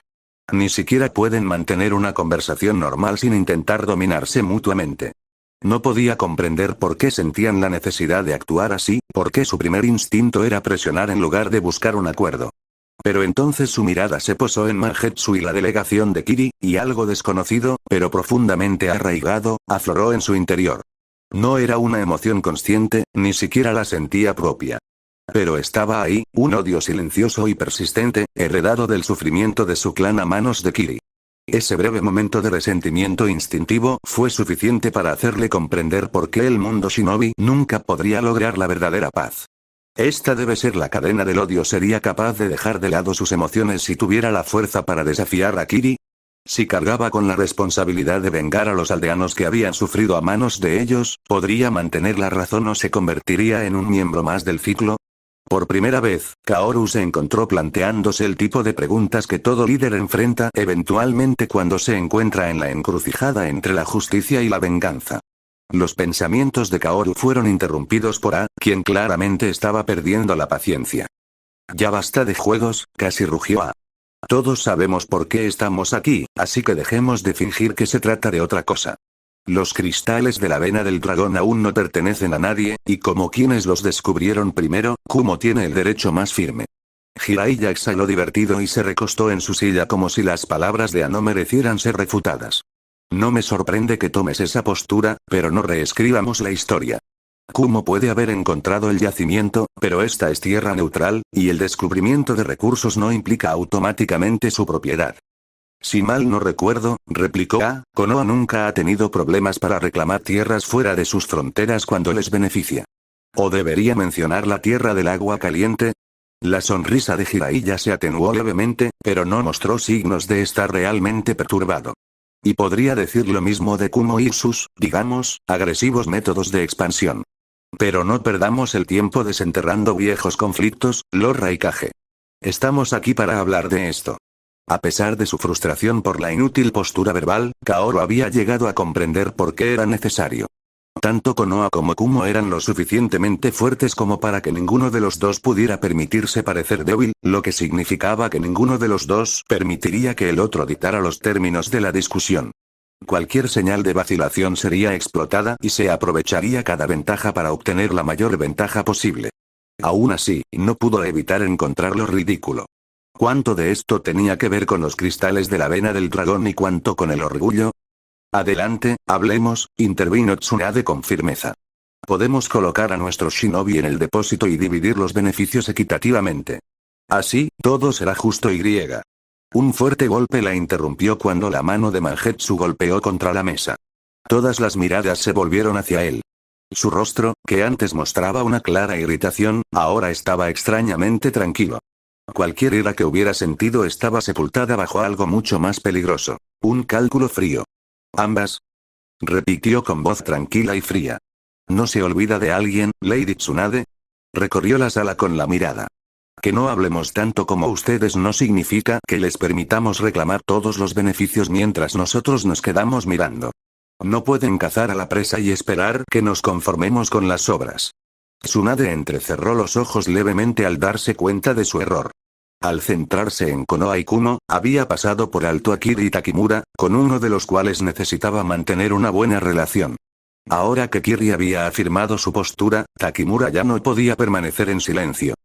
[SPEAKER 1] Ni siquiera pueden mantener una conversación normal sin intentar dominarse mutuamente. No podía comprender por qué sentían la necesidad de actuar así, porque su primer instinto era presionar en lugar de buscar un acuerdo. Pero entonces su mirada se posó en Mangetsu y la delegación de Kiri, y algo desconocido, pero profundamente arraigado, afloró en su interior. No era una emoción consciente, ni siquiera la sentía propia. Pero estaba ahí, un odio silencioso y persistente, heredado del sufrimiento de su clan a manos de Kiri. Ese breve momento de resentimiento instintivo fue suficiente para hacerle comprender por qué el mundo shinobi nunca podría lograr la verdadera paz. Esta debe ser la cadena del odio. ¿Sería capaz de dejar de lado sus emociones si tuviera la fuerza para desafiar a Kiri? Si cargaba con la responsabilidad de vengar a los aldeanos que habían sufrido a manos de ellos, ¿podría mantener la razón o se convertiría en un miembro más del ciclo? Por primera vez, Kaoru se encontró planteándose el tipo de preguntas que todo líder enfrenta eventualmente cuando se encuentra en la encrucijada entre la justicia y la venganza. Los pensamientos de Kaoru fueron interrumpidos por A, quien claramente estaba perdiendo la paciencia. Ya basta de juegos, casi rugió A. Todos sabemos por qué estamos aquí, así que dejemos de fingir que se trata de otra cosa. Los cristales de la vena del dragón aún no pertenecen a nadie, y como quienes los descubrieron primero, Kumo tiene el derecho más firme. Jiraiya exhaló divertido y se recostó en su silla como si las palabras de A no merecieran ser refutadas. No me sorprende que tomes esa postura, pero no reescribamos la historia. Kumo puede haber encontrado el yacimiento, pero esta es tierra neutral, y el descubrimiento de recursos no implica automáticamente su propiedad. Si mal no recuerdo, replicó A, Konoha nunca ha tenido problemas para reclamar tierras fuera de sus fronteras cuando les beneficia. ¿O debería mencionar la tierra del agua caliente? La sonrisa de Jiraiya se atenuó levemente, pero no mostró signos de estar realmente perturbado. Y podría decir lo mismo de Kumo y sus, digamos, agresivos métodos de expansión. Pero no perdamos el tiempo desenterrando viejos conflictos, Lord Raikage. Estamos aquí para hablar de esto. A pesar de su frustración por la inútil postura verbal, Kaoru había llegado a comprender por qué era necesario. Tanto Konoha como Kumo eran lo suficientemente fuertes como para que ninguno de los dos pudiera permitirse parecer débil, lo que significaba que ninguno de los dos permitiría que el otro dictara los términos de la discusión. Cualquier señal de vacilación sería explotada y se aprovecharía cada ventaja para obtener la mayor ventaja posible. Aún así, no pudo evitar encontrarlo ridículo. ¿Cuánto de esto tenía que ver con los cristales de la vena del dragón y cuánto con el orgullo? Adelante, hablemos, intervino Tsunade con firmeza. Podemos colocar a nuestro shinobi en el depósito y dividir los beneficios equitativamente. Así, todo será justo y griega. Un fuerte golpe la interrumpió cuando la mano de Mangetsu golpeó contra la mesa. Todas las miradas se volvieron hacia él. Su rostro, que antes mostraba una clara irritación, ahora estaba extrañamente tranquilo. Cualquier ira que hubiera sentido estaba sepultada bajo algo mucho más peligroso. Un cálculo frío. Ambas. Repitió con voz tranquila y fría. ¿No se olvida de alguien, Lady Tsunade? Recorrió la sala con la mirada. Que no hablemos tanto como ustedes no significa que les permitamos reclamar todos los beneficios mientras nosotros nos quedamos mirando. No pueden cazar a la presa y esperar que nos conformemos con las sobras. Tsunade entrecerró los ojos levemente al darse cuenta de su error. Al centrarse en Konoha y Kumo, había pasado por alto a Kiri y Takimura, con uno de los cuales necesitaba mantener una buena relación. Ahora que Kiri había afirmado su postura, Takimura ya no podía permanecer en silencio.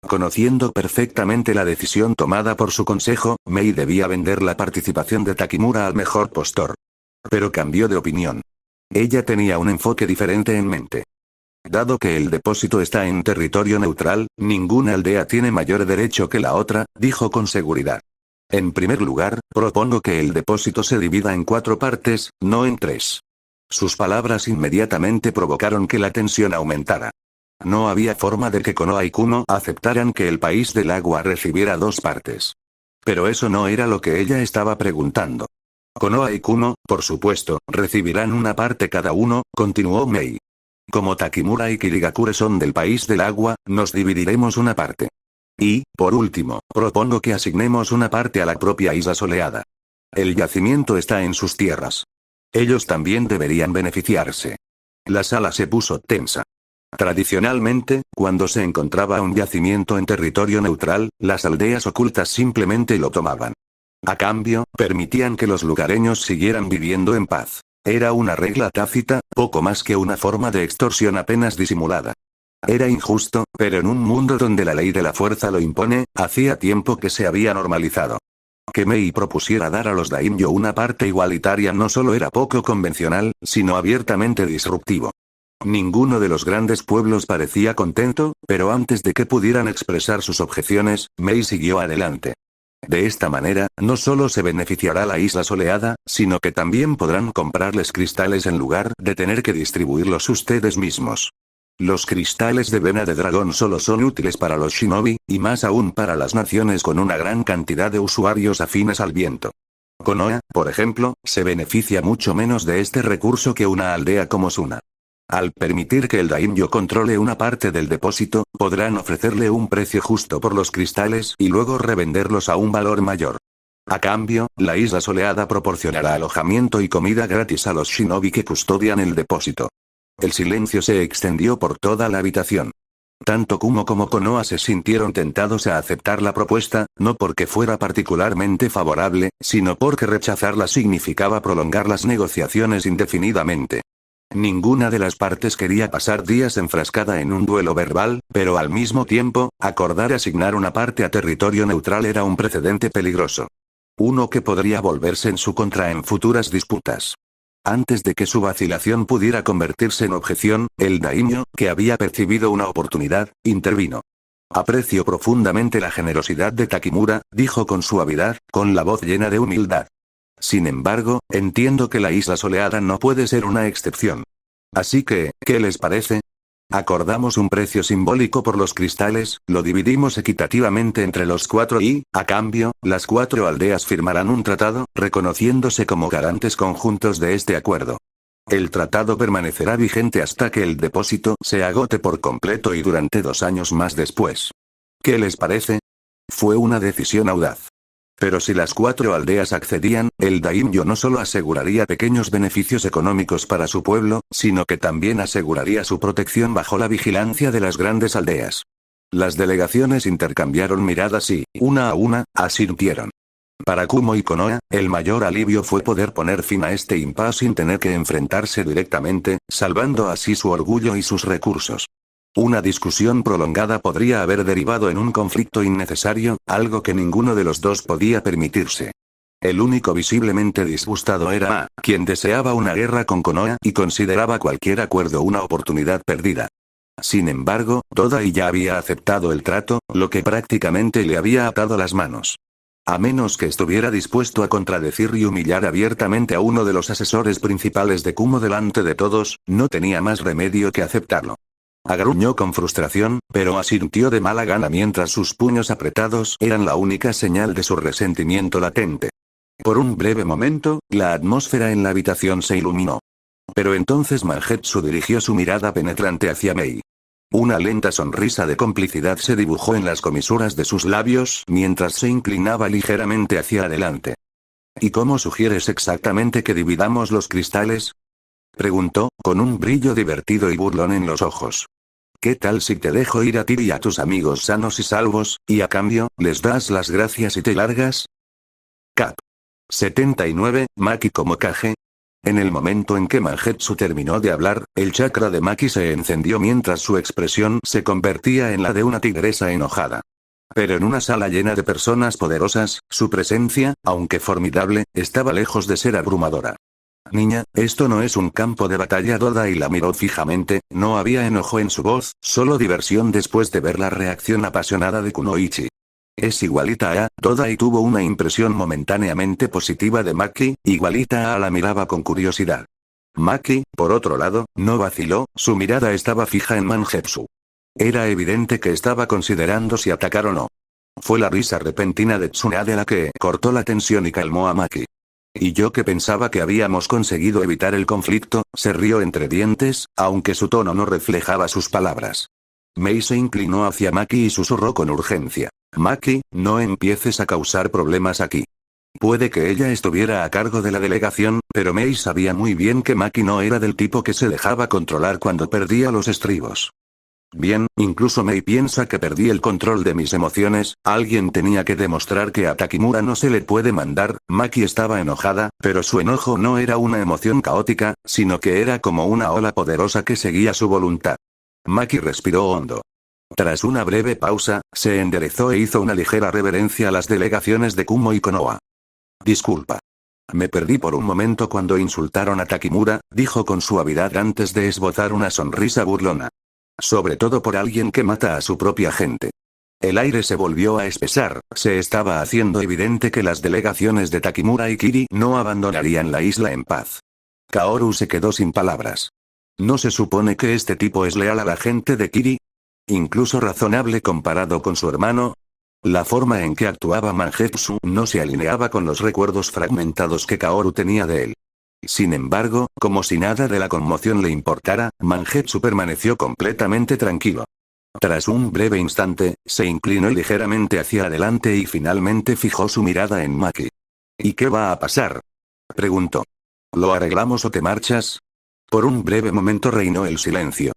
[SPEAKER 1] Conociendo perfectamente la decisión tomada por su consejo, Mei debía vender la participación de Takimura al mejor postor. Pero cambió de opinión. Ella tenía un enfoque diferente en mente. Dado que el depósito está en territorio neutral, ninguna aldea tiene mayor derecho que la otra, dijo con seguridad. En primer lugar, propongo que el depósito se divida en 4 partes, no en 3. Sus palabras inmediatamente provocaron que la tensión aumentara. No había forma de que Konoha y Kumo aceptaran que el país del agua recibiera 2 partes. Pero eso no era lo que ella estaba preguntando. Konoha y Kumo, por supuesto, recibirán una parte cada uno, continuó Mei. Como Takimura y Kirigakure son del país del agua, nos dividiremos una parte. Y, por último, propongo que asignemos una parte a la propia isla soleada. El yacimiento está en sus tierras. Ellos también deberían beneficiarse. La sala se puso tensa. Tradicionalmente, cuando se encontraba un yacimiento en territorio neutral, las aldeas ocultas simplemente lo tomaban. A cambio, permitían que los lugareños siguieran viviendo en paz. Era una regla tácita, poco más que una forma de extorsión apenas disimulada. Era injusto, pero en un mundo donde la ley de la fuerza lo impone, hacía tiempo que se había normalizado. Que Mei propusiera dar a los daimyo una parte igualitaria no solo era poco convencional, sino abiertamente disruptivo. Ninguno de los grandes pueblos parecía contento, pero antes de que pudieran expresar sus objeciones, Mei siguió adelante. De esta manera, no solo se beneficiará la isla soleada, sino que también podrán comprarles cristales en lugar de tener que distribuirlos ustedes mismos. Los cristales de vena de dragón solo son útiles para los shinobi, y más aún para las naciones con una gran cantidad de usuarios afines al viento. Konoha, por ejemplo, se beneficia mucho menos de este recurso que una aldea como Suna. Al permitir que el daimyo controle una parte del depósito, podrán ofrecerle un precio justo por los cristales y luego revenderlos a un valor mayor. A cambio, la isla soleada proporcionará alojamiento y comida gratis a los shinobi que custodian el depósito. El silencio se extendió por toda la habitación. Tanto Kumo como Konoha se sintieron tentados a aceptar la propuesta, no porque fuera particularmente favorable, sino porque rechazarla significaba prolongar las negociaciones indefinidamente. Ninguna de las partes quería pasar días enfrascada en un duelo verbal, pero al mismo tiempo, acordar asignar una parte a territorio neutral era un precedente peligroso. Uno que podría volverse en su contra en futuras disputas. Antes de que su vacilación pudiera convertirse en objeción, el daimyo, que había percibido una oportunidad, intervino. Aprecio profundamente la generosidad de Takimura, dijo con suavidad, con la voz llena de humildad. Sin embargo, entiendo que la isla soleada no puede ser una excepción. Así que, ¿qué les parece? Acordamos un precio simbólico por los cristales, lo dividimos equitativamente entre los 4 y, a cambio, las 4 aldeas firmarán un tratado, reconociéndose como garantes conjuntos de este acuerdo. El tratado permanecerá vigente hasta que el depósito se agote por completo y durante 2 años más después. ¿Qué les parece? Fue una decisión audaz. Pero si las 4 aldeas accedían, el daimyo no solo aseguraría pequeños beneficios económicos para su pueblo, sino que también aseguraría su protección bajo la vigilancia de las grandes aldeas. Las delegaciones intercambiaron miradas y, una a una, asintieron. Para Kumo y Konoha, el mayor alivio fue poder poner fin a este impasse sin tener que enfrentarse directamente, salvando así su orgullo y sus recursos. Una discusión prolongada podría haber derivado en un conflicto innecesario, algo que ninguno de los dos podía permitirse. El único visiblemente disgustado era Ma, quien deseaba una guerra con Konoha y consideraba cualquier acuerdo una oportunidad perdida. Sin embargo, Todai ya había aceptado el trato, lo que prácticamente le había atado las manos. A menos que estuviera dispuesto a contradecir y humillar abiertamente a uno de los asesores principales de Kumo delante de todos, no tenía más remedio que aceptarlo. Agruñó con frustración, pero asintió de mala gana mientras sus puños apretados eran la única señal de su resentimiento latente. Por un breve momento, la atmósfera en la habitación se iluminó. Pero entonces Mangetsu dirigió su mirada penetrante hacia Mei. Una lenta sonrisa de complicidad se dibujó en las comisuras de sus labios mientras se inclinaba ligeramente hacia adelante. ¿Y cómo sugieres exactamente que dividamos los cristales?, preguntó, con un brillo divertido y burlón en los ojos. ¿Qué tal si te dejo ir a ti y a tus amigos sanos y salvos, y a cambio, les das las gracias y te largas? Cap. 79, Maki como Kage. En el momento en que Mangetsu terminó de hablar, el chakra de Maki se encendió mientras su expresión se convertía en la de una tigresa enojada. Pero en una sala llena de personas poderosas, su presencia, aunque formidable, estaba lejos de ser abrumadora. Niña, esto no es un campo de batalla. Todai la miró fijamente, no había enojo en su voz, solo diversión después de ver la reacción apasionada de Kunoichi. Es igualita a. Todai tuvo una impresión momentáneamente positiva de Maki, igualita a la miraba con curiosidad. Maki, por otro lado, no vaciló, su mirada estaba fija en Mangetsu. Era evidente que estaba considerando si atacar o no. Fue la risa repentina de Tsunade la que cortó la tensión y calmó a Maki. Y yo que pensaba que habíamos conseguido evitar el conflicto, se rió entre dientes, aunque su tono no reflejaba sus palabras. Mei se inclinó hacia Maki y susurró con urgencia. Maki, no empieces a causar problemas aquí. Puede que ella estuviera a cargo de la delegación, pero Mei sabía muy bien que Maki no era del tipo que se dejaba controlar cuando perdía los estribos. Bien, incluso Mei piensa que perdí el control de mis emociones, alguien tenía que demostrar que a Takimura no se le puede mandar. Maki estaba enojada, pero su enojo no era una emoción caótica, sino que era como una ola poderosa que seguía su voluntad. Maki respiró hondo. Tras una breve pausa, se enderezó e hizo una ligera reverencia a las delegaciones de Kumo y Konoha. Disculpa. Me perdí por un momento cuando insultaron a Takimura, dijo con suavidad antes de esbozar una sonrisa burlona. Sobre todo por alguien que mata a su propia gente. El aire se volvió a espesar, se estaba haciendo evidente que las delegaciones de Takimura y Kiri no abandonarían la isla en paz. Kaoru se quedó sin palabras. ¿No se supone que este tipo es leal a la gente de Kiri? Incluso razonable comparado con su hermano. La forma en que actuaba Mangetsu no se alineaba con los recuerdos fragmentados que Kaoru tenía de él. Sin embargo, como si nada de la conmoción le importara, Mangetsu permaneció completamente tranquilo. Tras un breve instante, se inclinó ligeramente hacia adelante y finalmente fijó su mirada en Maki. ¿Y qué va a pasar?, preguntó. ¿Lo arreglamos o te marchas? Por un breve momento reinó el silencio.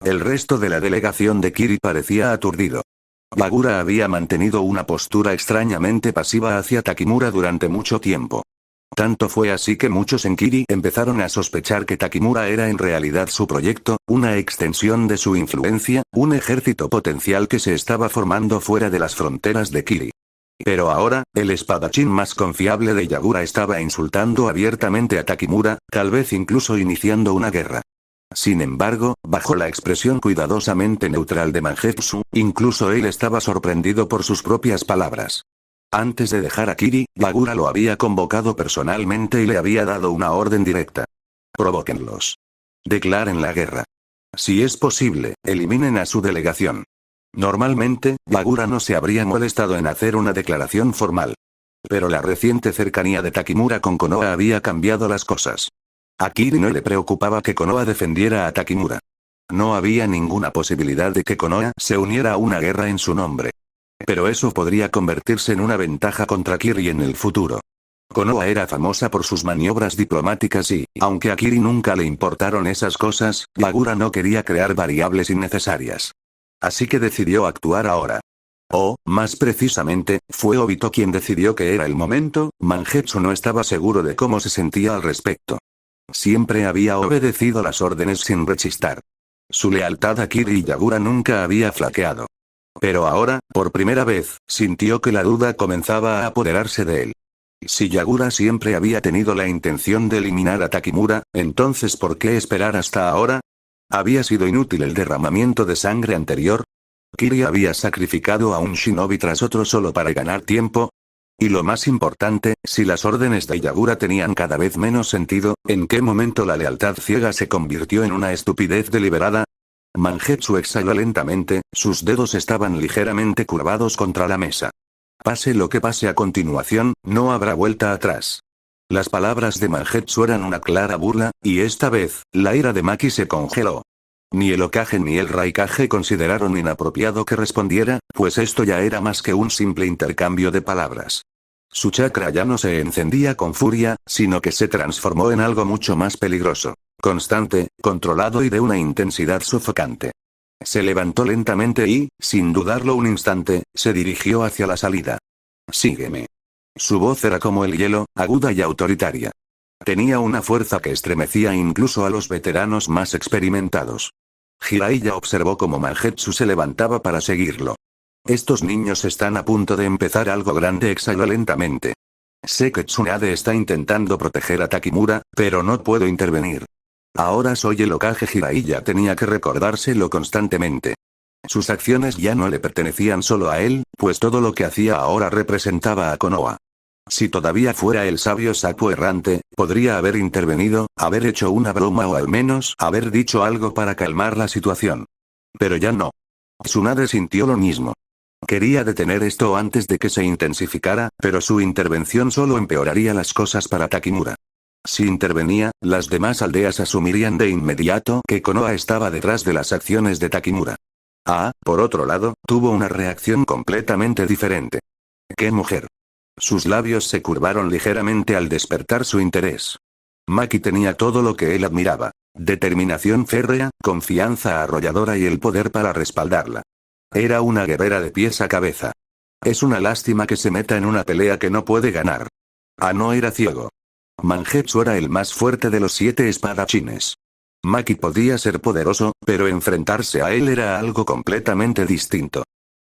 [SPEAKER 1] El resto de la delegación de Kiri parecía aturdido. Bagura había mantenido una postura extrañamente pasiva hacia Takimura durante mucho tiempo. Tanto fue así que muchos en Kiri empezaron a sospechar que Takimura era en realidad su proyecto, una extensión de su influencia, un ejército potencial que se estaba formando fuera de las fronteras de Kiri. Pero ahora, el espadachín más confiable de Yagura estaba insultando abiertamente a Takimura, tal vez incluso iniciando una guerra. Sin embargo, bajo la expresión cuidadosamente neutral de Mangetsu, incluso él estaba sorprendido por sus propias palabras. Antes de dejar a Kiri, Bagura lo había convocado personalmente y le había dado una orden directa. Provóquenlos. Declaren la guerra. Si es posible, eliminen a su delegación. Normalmente, Bagura no se habría molestado en hacer una declaración formal. Pero la reciente cercanía de Takimura con Konoha había cambiado las cosas. A Kiri no le preocupaba que Konoha defendiera a Takimura. No había ninguna posibilidad de que Konoha se uniera a una guerra en su nombre. Pero eso podría convertirse en una ventaja contra Kiri en el futuro. Konoha era famosa por sus maniobras diplomáticas y, aunque a Kiri nunca le importaron esas cosas, Bagura no quería crear variables innecesarias. Así que decidió actuar ahora. O, más precisamente, fue Obito quien decidió que era el momento. Mangetsu no estaba seguro de cómo se sentía al respecto. Siempre había obedecido las órdenes sin rechistar. Su lealtad a Kiri Yagura nunca había flaqueado. Pero ahora, por primera vez, sintió que la duda comenzaba a apoderarse de él. Si Yagura siempre había tenido la intención de eliminar a Takimura, entonces ¿por qué esperar hasta ahora? ¿Había sido inútil el derramamiento de sangre anterior? ¿Kiri había sacrificado a un shinobi tras otro solo para ganar tiempo? Y lo más importante, si las órdenes de Yagura tenían cada vez menos sentido, ¿en qué momento la lealtad ciega se convirtió en una estupidez deliberada? Mangetsu exhaló lentamente, sus dedos estaban ligeramente curvados contra la mesa. Pase lo que pase a continuación, no habrá vuelta atrás. Las palabras de Mangetsu eran una clara burla, y esta vez, la ira de Maki se congeló. Ni el Hokage ni el Raikage consideraron inapropiado que respondiera, pues esto ya era más que un simple intercambio de palabras. Su chakra ya no se encendía con furia, sino que se transformó en algo mucho más peligroso, constante, controlado y de una intensidad sofocante. Se levantó lentamente y, sin dudarlo un instante, se dirigió hacia la salida. «Sígueme». Su voz era como el hielo, aguda y autoritaria. Tenía una fuerza que estremecía incluso a los veteranos más experimentados. Jiraiya observó cómo Mangetsu se levantaba para seguirlo. «Estos niños están a punto de empezar algo grande», exhaló lentamente. «Sé que Tsunade está intentando proteger a Takimura, pero no puedo intervenir. Ahora soy el Hokage». Jiraiya tenía que recordárselo constantemente. Sus acciones ya no le pertenecían solo a él, pues todo lo que hacía ahora representaba a Konoha. Si todavía fuera el sabio sapo errante, podría haber intervenido, haber hecho una broma o al menos haber dicho algo para calmar la situación. Pero ya no. Tsunade sintió lo mismo. Quería detener esto antes de que se intensificara, pero su intervención solo empeoraría las cosas para Takimura. Si intervenía, las demás aldeas asumirían de inmediato que Konoha estaba detrás de las acciones de Takimura. Por otro lado, tuvo una reacción completamente diferente. ¡Qué mujer! Sus labios se curvaron ligeramente al despertar su interés. Maki tenía todo lo que él admiraba: determinación férrea, confianza arrolladora y el poder para respaldarla. Era una guerrera de pies a cabeza. Es una lástima que se meta en una pelea que no puede ganar. No era ciego. Mangetsu era el más fuerte de los 7 espadachines. Maki podía ser poderoso, pero enfrentarse a él era algo completamente distinto.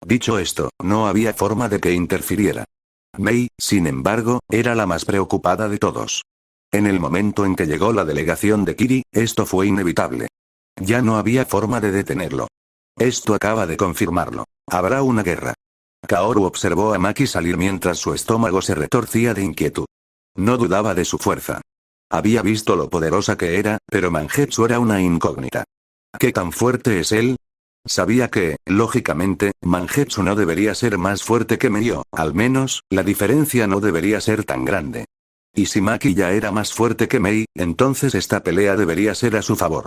[SPEAKER 1] Dicho esto, no había forma de que interfiriera. Mei, sin embargo, era la más preocupada de todos. En el momento en que llegó la delegación de Kiri, esto fue inevitable. Ya no había forma de detenerlo. Esto acaba de confirmarlo. Habrá una guerra. Kaoru observó a Maki salir mientras su estómago se retorcía de inquietud. No dudaba de su fuerza. Había visto lo poderosa que era, pero Mangetsu era una incógnita. ¿Qué tan fuerte es él? Sabía que, lógicamente, Mangetsu no debería ser más fuerte que Mei, al menos, la diferencia no debería ser tan grande. Y si Maki ya era más fuerte que Mei, entonces esta pelea debería ser a su favor.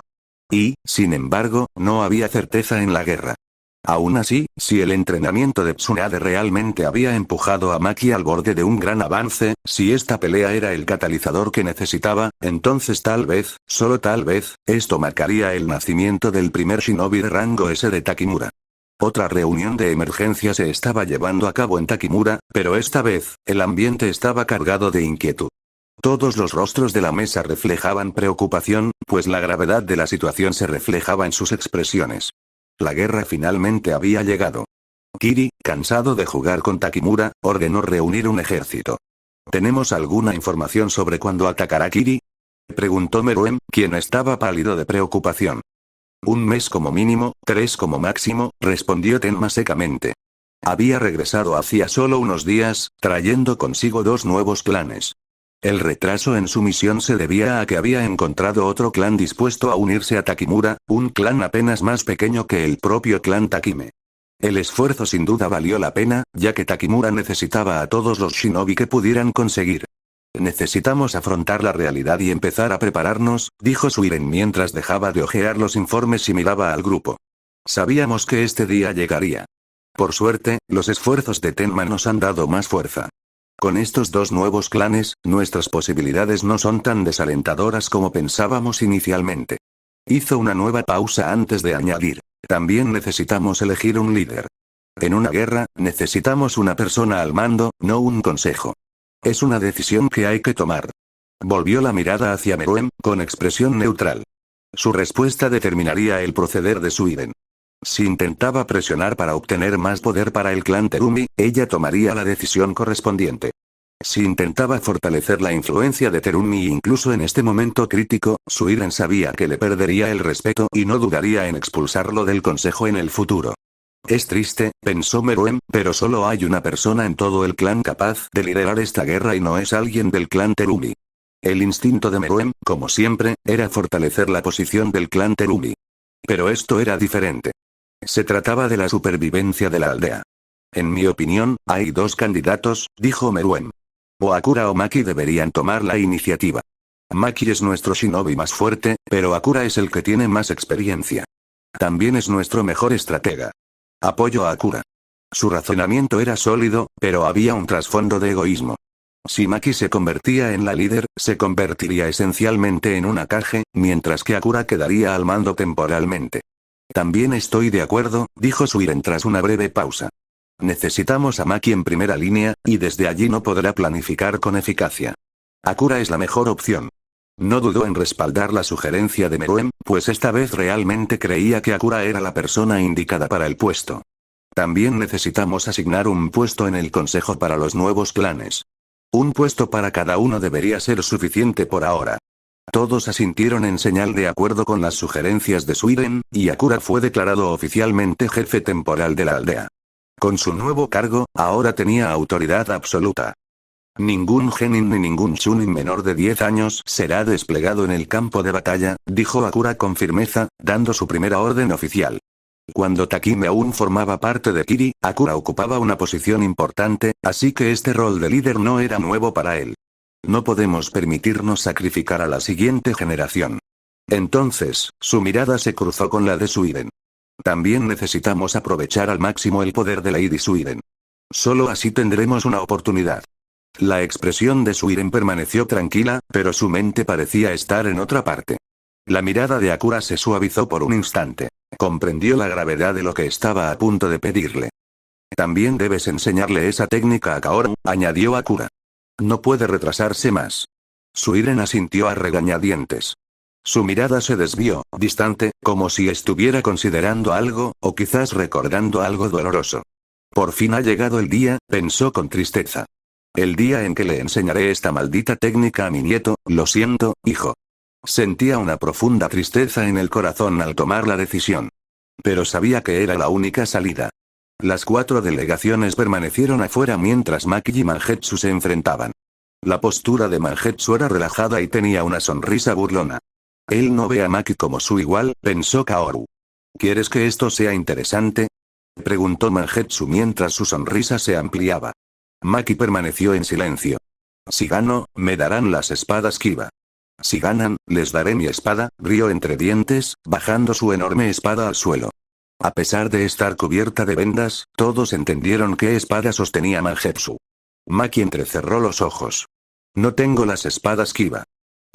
[SPEAKER 1] Y, sin embargo, no había certeza en la guerra. Aún así, si el entrenamiento de Tsunade realmente había empujado a Maki al borde de un gran avance, si esta pelea era el catalizador que necesitaba, entonces tal vez, solo tal vez, esto marcaría el nacimiento del primer shinobi de rango S de Takimura. Otra reunión de emergencia se estaba llevando a cabo en Takimura, pero esta vez, el ambiente estaba cargado de inquietud. Todos los rostros de la mesa reflejaban preocupación, pues la gravedad de la situación se reflejaba en sus expresiones. La guerra finalmente había llegado. Kiri, cansado de jugar con Takimura, ordenó reunir un ejército. ¿Tenemos alguna información sobre cuándo atacará Kiri?, preguntó Meruem, quien estaba pálido de preocupación. 1 mes como mínimo, 3 como máximo, respondió Tenma secamente. Había regresado hacía solo unos días, trayendo consigo 2 nuevos clanes. El retraso en su misión se debía a que había encontrado otro clan dispuesto a unirse a Takimura, un clan apenas más pequeño que el propio clan Takime. El esfuerzo sin duda valió la pena, ya que Takimura necesitaba a todos los shinobi que pudieran conseguir. Necesitamos afrontar la realidad y empezar a prepararnos, dijo Suiren mientras dejaba de hojear los informes y miraba al grupo. Sabíamos que este día llegaría. Por suerte, los esfuerzos de Tenma nos han dado más fuerza. Con estos 2 nuevos clanes, nuestras posibilidades no son tan desalentadoras como pensábamos inicialmente. Hizo una nueva pausa antes de añadir. También necesitamos elegir un líder. En una guerra, necesitamos una persona al mando, no un consejo. Es una decisión que hay que tomar. Volvió la mirada hacia Meruem, con expresión neutral. Su respuesta determinaría el proceder de Suiren. Si intentaba presionar para obtener más poder para el clan Terumi, ella tomaría la decisión correspondiente. Si intentaba fortalecer la influencia de Terumi incluso en este momento crítico, Suiren sabía que le perdería el respeto y no dudaría en expulsarlo del consejo en el futuro. Es triste, pensó Meruem, pero solo hay una persona en todo el clan capaz de liderar esta guerra y no es alguien del clan Terumi. El instinto de Meruem, como siempre, era fortalecer la posición del clan Terumi. Pero esto era diferente. Se trataba de la supervivencia de la aldea. En mi opinión, hay dos candidatos, dijo Meruem. O Akura o Maki deberían tomar la iniciativa. Maki es nuestro shinobi más fuerte, pero Akura es el que tiene más experiencia. También es nuestro mejor estratega. Apoyo a Akura. Su razonamiento era sólido, pero había un trasfondo de egoísmo. Si Maki se convertía en la líder, se convertiría esencialmente en una Kage, mientras que Akura quedaría al mando temporalmente. También estoy de acuerdo, dijo Suiren tras una breve pausa. Necesitamos a Maki en primera línea, y desde allí no podrá planificar con eficacia. Akura es la mejor opción. No dudó en respaldar la sugerencia de Meruem, pues esta vez realmente creía que Akura era la persona indicada para el puesto. También necesitamos asignar un puesto en el consejo para los nuevos clanes. Un puesto para cada uno debería ser suficiente por ahora. Todos asintieron en señal de acuerdo con las sugerencias de Suiren, y Akura fue declarado oficialmente jefe temporal de la aldea. Con su nuevo cargo, ahora tenía autoridad absoluta. Ningún genin ni ningún chunin menor de 10 años será desplegado en el campo de batalla, dijo Akura con firmeza, dando su primera orden oficial. Cuando Takime aún formaba parte de Kiri, Akura ocupaba una posición importante, así que este rol de líder no era nuevo para él. No podemos permitirnos sacrificar a la siguiente generación. Entonces, su mirada se cruzó con la de Suiren. También necesitamos aprovechar al máximo el poder de Lady Suiren. Solo así tendremos una oportunidad. La expresión de Suiren permaneció tranquila, pero su mente parecía estar en otra parte. La mirada de Akura se suavizó por un instante. Comprendió la gravedad de lo que estaba a punto de pedirle. También debes enseñarle esa técnica a Kaoru, añadió Akura. No puede retrasarse más. Suiren asintió a regañadientes. Su mirada se desvió, distante, como si estuviera considerando algo, o quizás recordando algo doloroso. Por fin ha llegado el día, pensó con tristeza. El día en que le enseñaré esta maldita técnica a mi nieto, lo siento, hijo. Sentía una profunda tristeza en el corazón al tomar la decisión. Pero sabía que era la única salida. Las 4 delegaciones permanecieron afuera mientras Maki y Mangetsu se enfrentaban. La postura de Mangetsu era relajada y tenía una sonrisa burlona. Él no ve a Maki como su igual, pensó Kaoru. ¿Quieres que esto sea interesante?, preguntó Mangetsu mientras su sonrisa se ampliaba. Maki permaneció en silencio. Si gano, me darán las espadas Kiba. Si ganan, les daré mi espada, rió entre dientes, bajando su enorme espada al suelo. A pesar de estar cubierta de vendas, todos entendieron qué espada sostenía Mangetsu. Maki entrecerró los ojos. No tengo las espadas Kiba.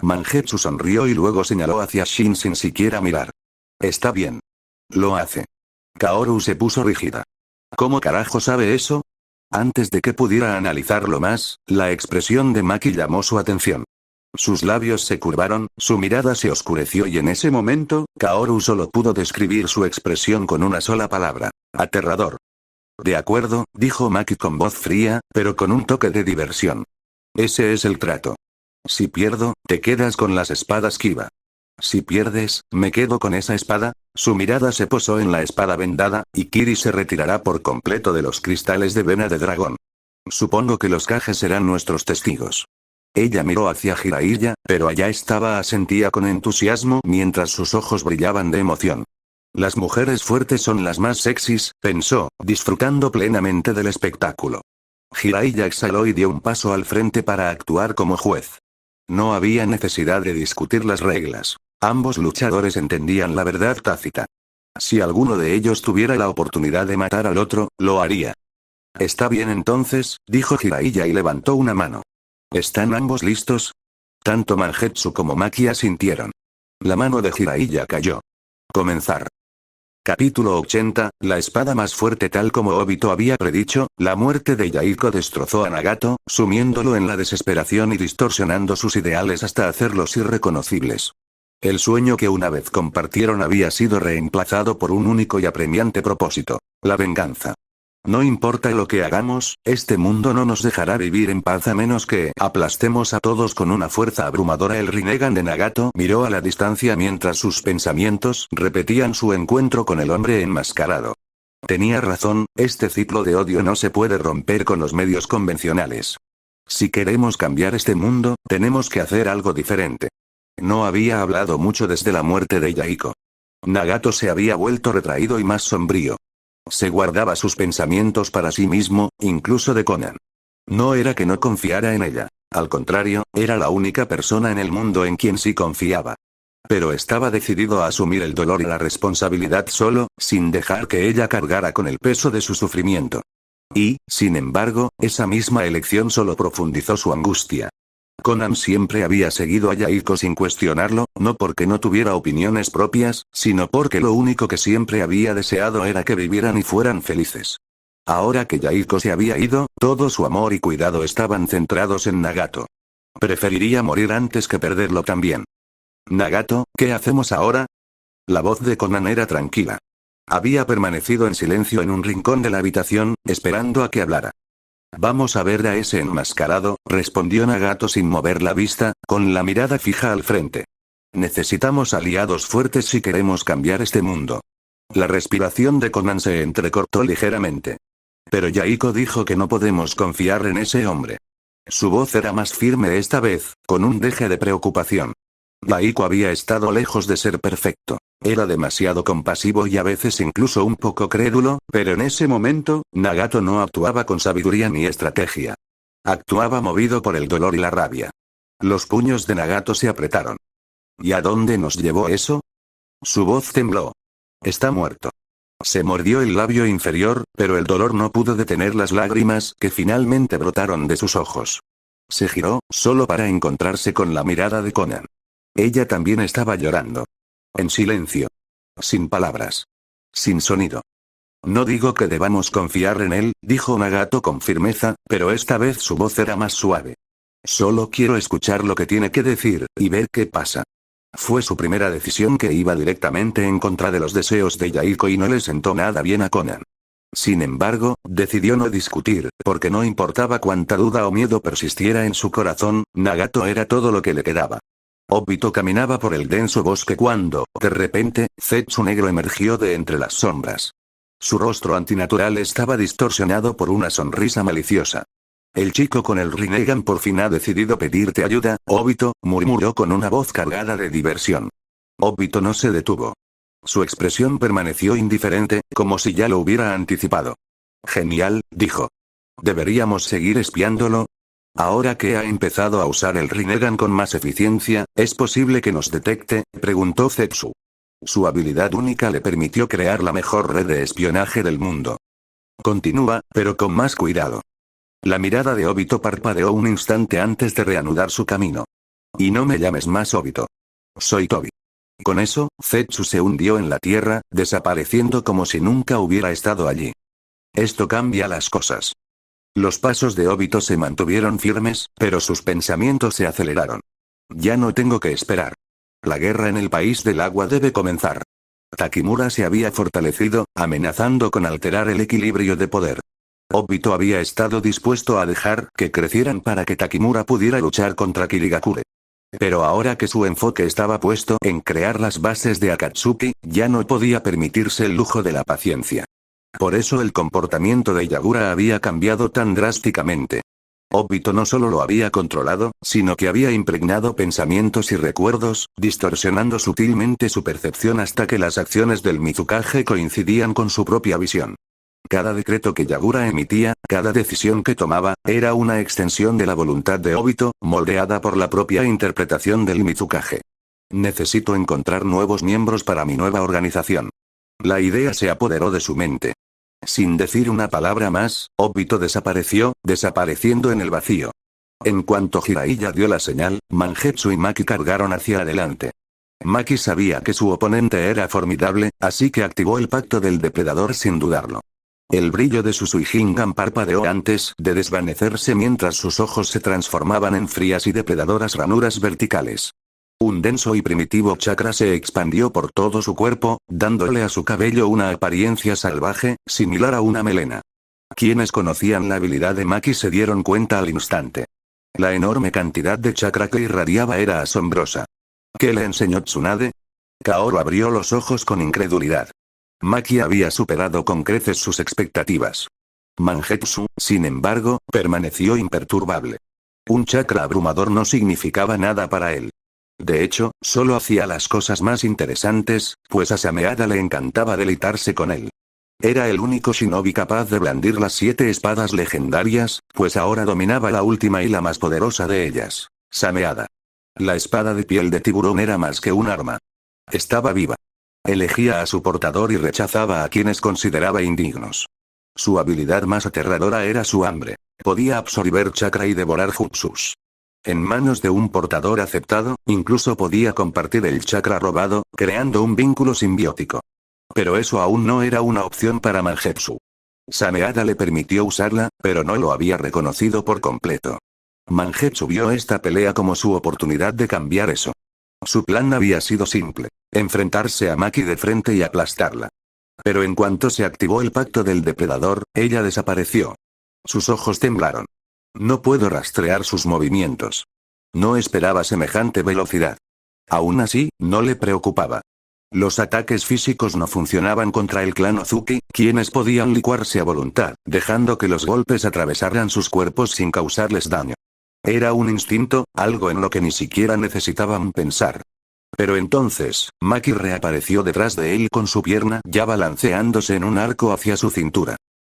[SPEAKER 1] Mangetsu sonrió y luego señaló hacia Shin sin siquiera mirar. Está bien. Lo hace. Kaoru se puso rígida. ¿Cómo carajo sabe eso? Antes de que pudiera analizarlo más, la expresión de Maki llamó su atención. Sus labios se curvaron, su mirada se oscureció y en ese momento, Kaoru solo pudo describir su expresión con una sola palabra. Aterrador. De acuerdo, dijo Maki con voz fría, pero con un toque de diversión. Ese es el trato. Si pierdo, te quedas con las espadas Kiba. Si pierdes, me quedo con esa espada. Su mirada se posó en la espada vendada, y Kiri se retirará por completo de los cristales de vena de dragón. Supongo que los Kages serán nuestros testigos. Ella miró hacia Jiraiya, pero allá estaba asentía con entusiasmo mientras sus ojos brillaban de emoción. Las mujeres fuertes son las más sexys, pensó, disfrutando plenamente del espectáculo. Jiraiya exhaló y dio un paso al frente para actuar como juez. No había necesidad de discutir las reglas. Ambos luchadores entendían la verdad tácita. Si alguno de ellos tuviera la oportunidad de matar al otro, lo haría. Está bien entonces, dijo Jiraiya y levantó una mano. ¿Están ambos listos? Tanto Mangetsu como Maki asintieron. La mano de Jiraiya cayó. Comenzar. Capítulo 80, la espada más fuerte. Tal como Obito había predicho, la muerte de Yaiko destrozó a Nagato, sumiéndolo en la desesperación y distorsionando sus ideales hasta hacerlos irreconocibles. El sueño que una vez compartieron había sido reemplazado por un único y apremiante propósito: la venganza. No importa lo que hagamos, este mundo no nos dejará vivir en paz a menos que aplastemos a todos con una fuerza abrumadora. El Rinnegan de Nagato miró a la distancia mientras sus pensamientos repetían su encuentro con el hombre enmascarado. Tenía razón, este ciclo de odio no se puede romper con los medios convencionales. Si queremos cambiar este mundo, tenemos que hacer algo diferente. No había hablado mucho desde la muerte de Yahiko. Nagato se había vuelto retraído y más sombrío. Se guardaba sus pensamientos para sí mismo, incluso de Konan. No era que no confiara en ella. Al contrario, era la única persona en el mundo en quien sí confiaba. Pero estaba decidido a asumir el dolor y la responsabilidad solo, sin dejar que ella cargara con el peso de su sufrimiento. Y, sin embargo, esa misma elección solo profundizó su angustia. Konan siempre había seguido a Yahiko sin cuestionarlo, no porque no tuviera opiniones propias, sino porque lo único que siempre había deseado era que vivieran y fueran felices. Ahora que Yahiko se había ido, todo su amor y cuidado estaban centrados en Nagato. Preferiría morir antes que perderlo también. Nagato, ¿qué hacemos ahora? La voz de Konan era tranquila. Había permanecido en silencio en un rincón de la habitación, esperando a que hablara. Vamos a ver a ese enmascarado, respondió Nagato sin mover la vista, con la mirada fija al frente. Necesitamos aliados fuertes si queremos cambiar este mundo. La respiración de Konan se entrecortó ligeramente. Pero Yahiko dijo que no podemos confiar en ese hombre. Su voz era más firme esta vez, con un deje de preocupación. Yahiko había estado lejos de ser perfecto. Era demasiado compasivo y a veces incluso un poco crédulo, pero en ese momento, Nagato no actuaba con sabiduría ni estrategia. Actuaba movido por el dolor y la rabia. Los puños de Nagato se apretaron. ¿Y a dónde nos llevó eso? Su voz tembló. Está muerto. Se mordió el labio inferior, pero el dolor no pudo detener las lágrimas que finalmente brotaron de sus ojos. Se giró, solo para encontrarse con la mirada de Konan. Ella también estaba llorando. En silencio. Sin palabras. Sin sonido. No digo que debamos confiar en él, dijo Nagato con firmeza, pero esta vez su voz era más suave. Solo quiero escuchar lo que tiene que decir, y ver qué pasa. Fue su primera decisión que iba directamente en contra de los deseos de Yahiko y no le sentó nada bien a Konan. Sin embargo, decidió no discutir, porque no importaba cuánta duda o miedo persistiera en su corazón, Nagato era todo lo que le quedaba. Obito caminaba por el denso bosque cuando, de repente, Zetsu negro emergió de entre las sombras. Su rostro antinatural estaba distorsionado por una sonrisa maliciosa. El chico con el Rinnegan por fin ha decidido pedirte ayuda, Obito, murmuró con una voz cargada de diversión. Obito no se detuvo. Su expresión permaneció indiferente, como si ya lo hubiera anticipado. Genial, dijo. ¿Deberíamos seguir espiándolo? Ahora que ha empezado a usar el Rinnegan con más eficiencia, ¿es posible que nos detecte?, preguntó Zetsu. Su habilidad única le permitió crear la mejor red de espionaje del mundo. Continúa, pero con más cuidado. La mirada de Obito parpadeó un instante antes de reanudar su camino. Y no me llames más Obito. Soy Tobi. Con eso, Zetsu se hundió en la tierra, desapareciendo como si nunca hubiera estado allí. Esto cambia las cosas. Los pasos de Obito se mantuvieron firmes, pero sus pensamientos se aceleraron. Ya no tengo que esperar. La guerra en el país del agua debe comenzar. Takimura se había fortalecido, amenazando con alterar el equilibrio de poder. Obito había estado dispuesto a dejar que crecieran para que Takimura pudiera luchar contra Kirigakure. Pero ahora que su enfoque estaba puesto en crear las bases de Akatsuki, ya no podía permitirse el lujo de la paciencia. Por eso el comportamiento de Yagura había cambiado tan drásticamente. Obito no solo lo había controlado, sino que había impregnado pensamientos y recuerdos, distorsionando sutilmente su percepción hasta que las acciones del Mizukage coincidían con su propia visión. Cada decreto que Yagura emitía, cada decisión que tomaba, era una extensión de la voluntad de Obito, moldeada por la propia interpretación del Mizukage. Necesito encontrar nuevos miembros para mi nueva organización. La idea se apoderó de su mente. Sin decir una palabra más, Obito desapareció, desapareciendo en el vacío. En cuanto Jiraiya dio la señal, Mangetsu y Maki cargaron hacia adelante. Maki sabía que su oponente era formidable, así que activó el pacto del depredador sin dudarlo. El brillo de su Suigingan parpadeó antes de desvanecerse mientras sus ojos se transformaban en frías y depredadoras ranuras verticales. Un denso y primitivo chakra se expandió por todo su cuerpo, dándole a su cabello una apariencia salvaje, similar a una melena. Quienes conocían la habilidad de Maki se dieron cuenta al instante. La enorme cantidad de chakra que irradiaba era asombrosa. ¿Qué le enseñó Tsunade? Kaoru abrió los ojos con incredulidad. Maki había superado con creces sus expectativas. Mangetsu, sin embargo, permaneció imperturbable. Un chakra abrumador no significaba nada para él. De hecho, solo hacía las cosas más interesantes, pues a Sameada le encantaba deleitarse con él. Era el único shinobi capaz de blandir las 7 espadas legendarias, pues ahora dominaba la última y la más poderosa de ellas, Sameada. La espada de piel de tiburón era más que un arma. Estaba viva. Elegía a su portador y rechazaba a quienes consideraba indignos. Su habilidad más aterradora era su hambre. Podía absorber chakra y devorar jutsus. En manos de un portador aceptado, incluso podía compartir el chakra robado, creando un vínculo simbiótico. Pero eso aún no era una opción para Mangetsu. Sameada le permitió usarla, pero no lo había reconocido por completo. Mangetsu vio esta pelea como su oportunidad de cambiar eso. Su plan había sido simple: enfrentarse a Maki de frente y aplastarla. Pero en cuanto se activó el pacto del depredador, ella desapareció. Sus ojos temblaron. No puedo rastrear sus movimientos. No esperaba semejante velocidad. Aún así, no le preocupaba. Los ataques físicos no funcionaban contra el clan Ozuki, quienes podían licuarse a voluntad, dejando que los golpes atravesaran sus cuerpos sin causarles daño. Era un instinto, algo en lo que ni siquiera necesitaban pensar. Pero entonces, Maki reapareció detrás de él con su pierna ya balanceándose en un arco hacia su cintura.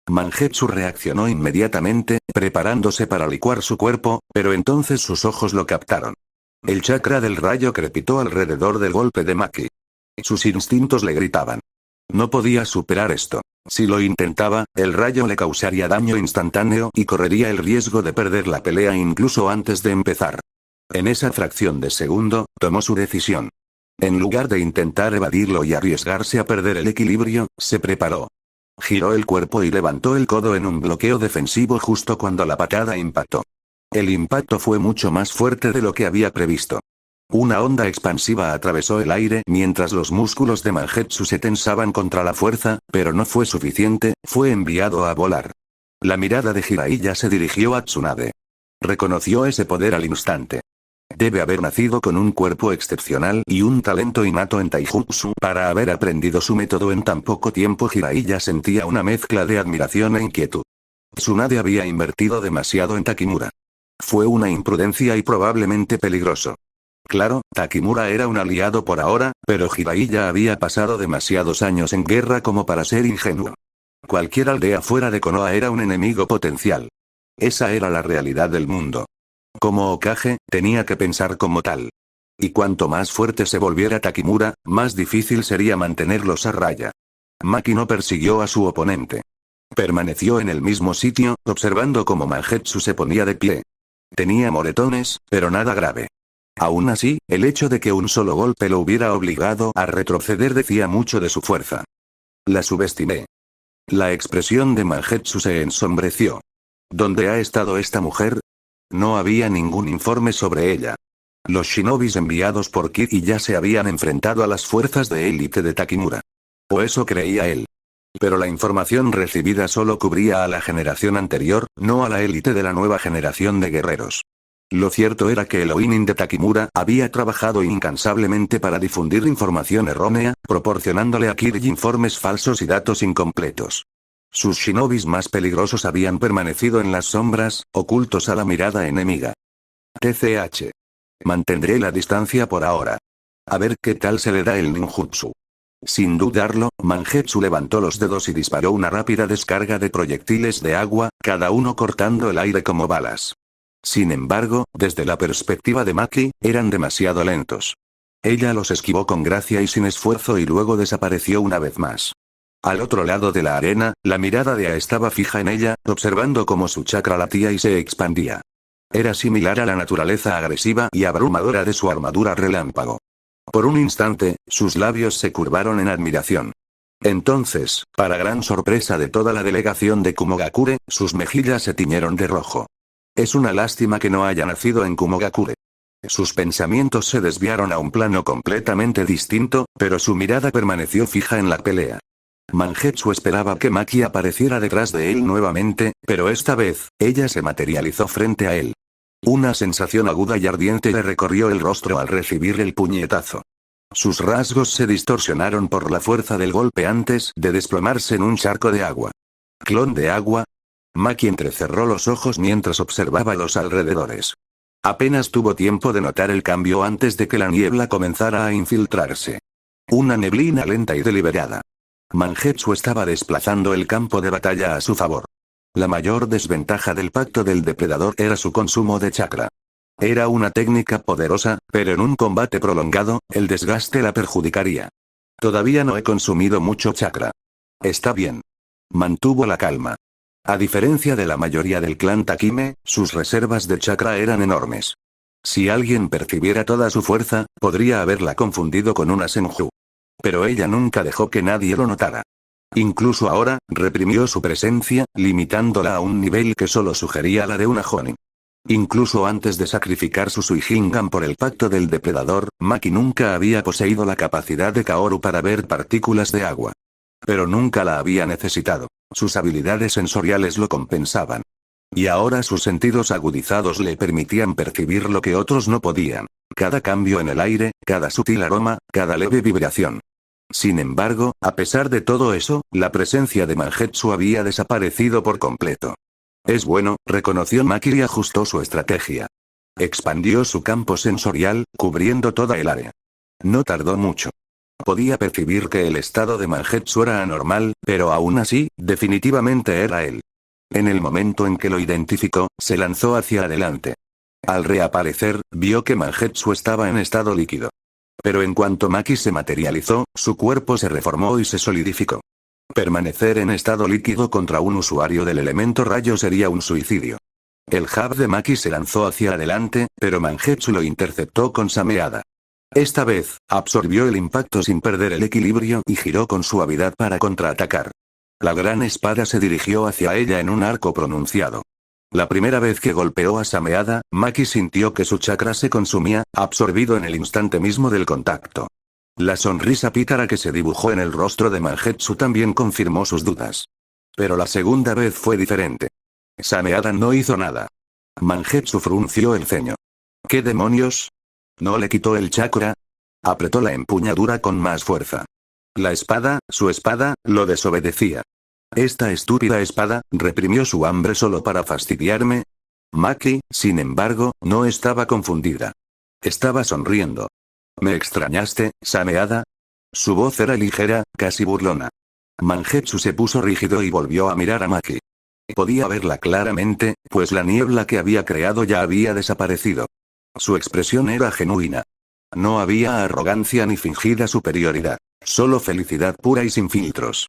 [SPEAKER 1] Mangetsu reaccionó inmediatamente, preparándose para licuar su cuerpo, pero entonces sus ojos lo captaron. El chakra del rayo crepitó alrededor del golpe de Maki. Sus instintos le gritaban. No podía superar esto. Si lo intentaba, el rayo le causaría daño instantáneo y correría el riesgo de perder la pelea incluso antes de empezar. En esa fracción de segundo, tomó su decisión. En lugar de intentar evadirlo y arriesgarse a perder el equilibrio, se preparó. Giró el cuerpo y levantó el codo en un bloqueo defensivo justo cuando la patada impactó. El impacto fue mucho más fuerte de lo que había previsto. Una onda expansiva atravesó el aire mientras los músculos de Mangetsu se tensaban contra la fuerza, pero no fue suficiente, fue enviado a volar. La mirada de Jiraiya se dirigió a Tsunade. Reconoció ese poder al instante. Debe haber nacido con un cuerpo excepcional y un talento innato en taijutsu para haber aprendido su método en tan poco tiempo. Jiraiya sentía una mezcla de admiración e inquietud. Tsunade había invertido demasiado en Takimura. Fue una imprudencia y probablemente peligroso. Claro, Takimura era un aliado por ahora, pero Jiraiya había pasado demasiados años en guerra como para ser ingenuo. Cualquier aldea fuera de Konoha era un enemigo potencial. Esa era la realidad del mundo. Como Hokage, tenía que pensar como tal. Y cuanto más fuerte se volviera Takimura, más difícil sería mantenerlos a raya. Maki no persiguió a su oponente. Permaneció en el mismo sitio, observando cómo Mangetsu se ponía de pie. Tenía moretones, pero nada grave. Aún así, el hecho de que un solo golpe lo hubiera obligado a retroceder decía mucho de su fuerza. La subestimé. La expresión de Mangetsu se ensombreció. ¿Dónde ha estado esta mujer? No había ningún informe sobre ella. Los shinobis enviados por Kid ya se habían enfrentado a las fuerzas de élite de Takimura. O eso creía él. Pero la información recibida solo cubría a la generación anterior, no a la élite de la nueva generación de guerreros. Lo cierto era que el Oinin de Takimura había trabajado incansablemente para difundir información errónea, proporcionándole a Kiryu informes falsos y datos incompletos. Sus shinobis más peligrosos habían permanecido en las sombras, ocultos a la mirada enemiga. TCH. Mantendré la distancia por ahora. A ver qué tal se le da el ninjutsu. Sin dudarlo, Mangetsu levantó los dedos y disparó una rápida descarga de proyectiles de agua, cada uno cortando el aire como balas. Sin embargo, desde la perspectiva de Maki, eran demasiado lentos. Ella los esquivó con gracia y sin esfuerzo y luego desapareció una vez más. Al otro lado de la arena, la mirada de A estaba fija en ella, observando cómo su chakra latía y se expandía. Era similar a la naturaleza agresiva y abrumadora de su armadura relámpago. Por un instante, sus labios se curvaron en admiración. Entonces, para gran sorpresa de toda la delegación de Kumogakure, sus mejillas se tiñeron de rojo. Es una lástima que no haya nacido en Kumogakure. Sus pensamientos se desviaron a un plano completamente distinto, pero su mirada permaneció fija en la pelea. Mangetsu esperaba que Maki apareciera detrás de él nuevamente, pero esta vez, ella se materializó frente a él. Una sensación aguda y ardiente le recorrió el rostro al recibir el puñetazo. Sus rasgos se distorsionaron por la fuerza del golpe antes de desplomarse en un charco de agua. ¿Clon de agua? Maki entrecerró los ojos mientras observaba los alrededores. Apenas tuvo tiempo de notar el cambio antes de que la niebla comenzara a infiltrarse. Una neblina lenta y deliberada. Mangetsu estaba desplazando el campo de batalla a su favor. La mayor desventaja del pacto del depredador era su consumo de chakra. Era una técnica poderosa, pero en un combate prolongado, el desgaste la perjudicaría. Todavía no he consumido mucho chakra. Está bien. Mantuvo la calma. A diferencia de la mayoría del clan Takime, sus reservas de chakra eran enormes. Si alguien percibiera toda su fuerza, podría haberla confundido con una Senju. Pero ella nunca dejó que nadie lo notara. Incluso ahora, reprimió su presencia, limitándola a un nivel que solo sugería la de una Jonin. Incluso antes de sacrificar su Suihingan por el pacto del depredador, Maki nunca había poseído la capacidad de Kaoru para ver partículas de agua. Pero nunca la había necesitado. Sus habilidades sensoriales lo compensaban. Y ahora sus sentidos agudizados le permitían percibir lo que otros no podían. Cada cambio en el aire, cada sutil aroma, cada leve vibración. Sin embargo, a pesar de todo eso, la presencia de Mangetsu había desaparecido por completo. Es bueno, reconoció Maki y ajustó su estrategia. Expandió su campo sensorial, cubriendo toda el área. No tardó mucho. Podía percibir que el estado de Mangetsu era anormal, pero aún así, definitivamente era él. En el momento en que lo identificó, se lanzó hacia adelante. Al reaparecer, vio que Mangetsu estaba en estado líquido. Pero en cuanto Maki se materializó, su cuerpo se reformó y se solidificó. Permanecer en estado líquido contra un usuario del elemento rayo sería un suicidio. El jab de Maki se lanzó hacia adelante, pero Mangetsu lo interceptó con sameada. Esta vez, absorbió el impacto sin perder el equilibrio y giró con suavidad para contraatacar. La gran espada se dirigió hacia ella en un arco pronunciado. La primera vez que golpeó a Sameada, Maki sintió que su chakra se consumía, absorbido en el instante mismo del contacto. La sonrisa pícara que se dibujó en el rostro de Mangetsu también confirmó sus dudas. Pero la segunda vez fue diferente. Sameada no hizo nada. Mangetsu frunció el ceño. ¿Qué demonios? ¿No le quitó el chakra? Apretó la empuñadura con más fuerza. La espada, su espada, lo desobedecía. Esta estúpida espada, reprimió su hambre solo para fastidiarme. Maki, sin embargo, no estaba confundida. Estaba sonriendo. ¿Me extrañaste, Sameada? Su voz era ligera, casi burlona. Mangetsu se puso rígido y volvió a mirar a Maki. Podía verla claramente, pues la niebla que había creado ya había desaparecido. Su expresión era genuina. No había arrogancia ni fingida superioridad. Solo felicidad pura y sin filtros.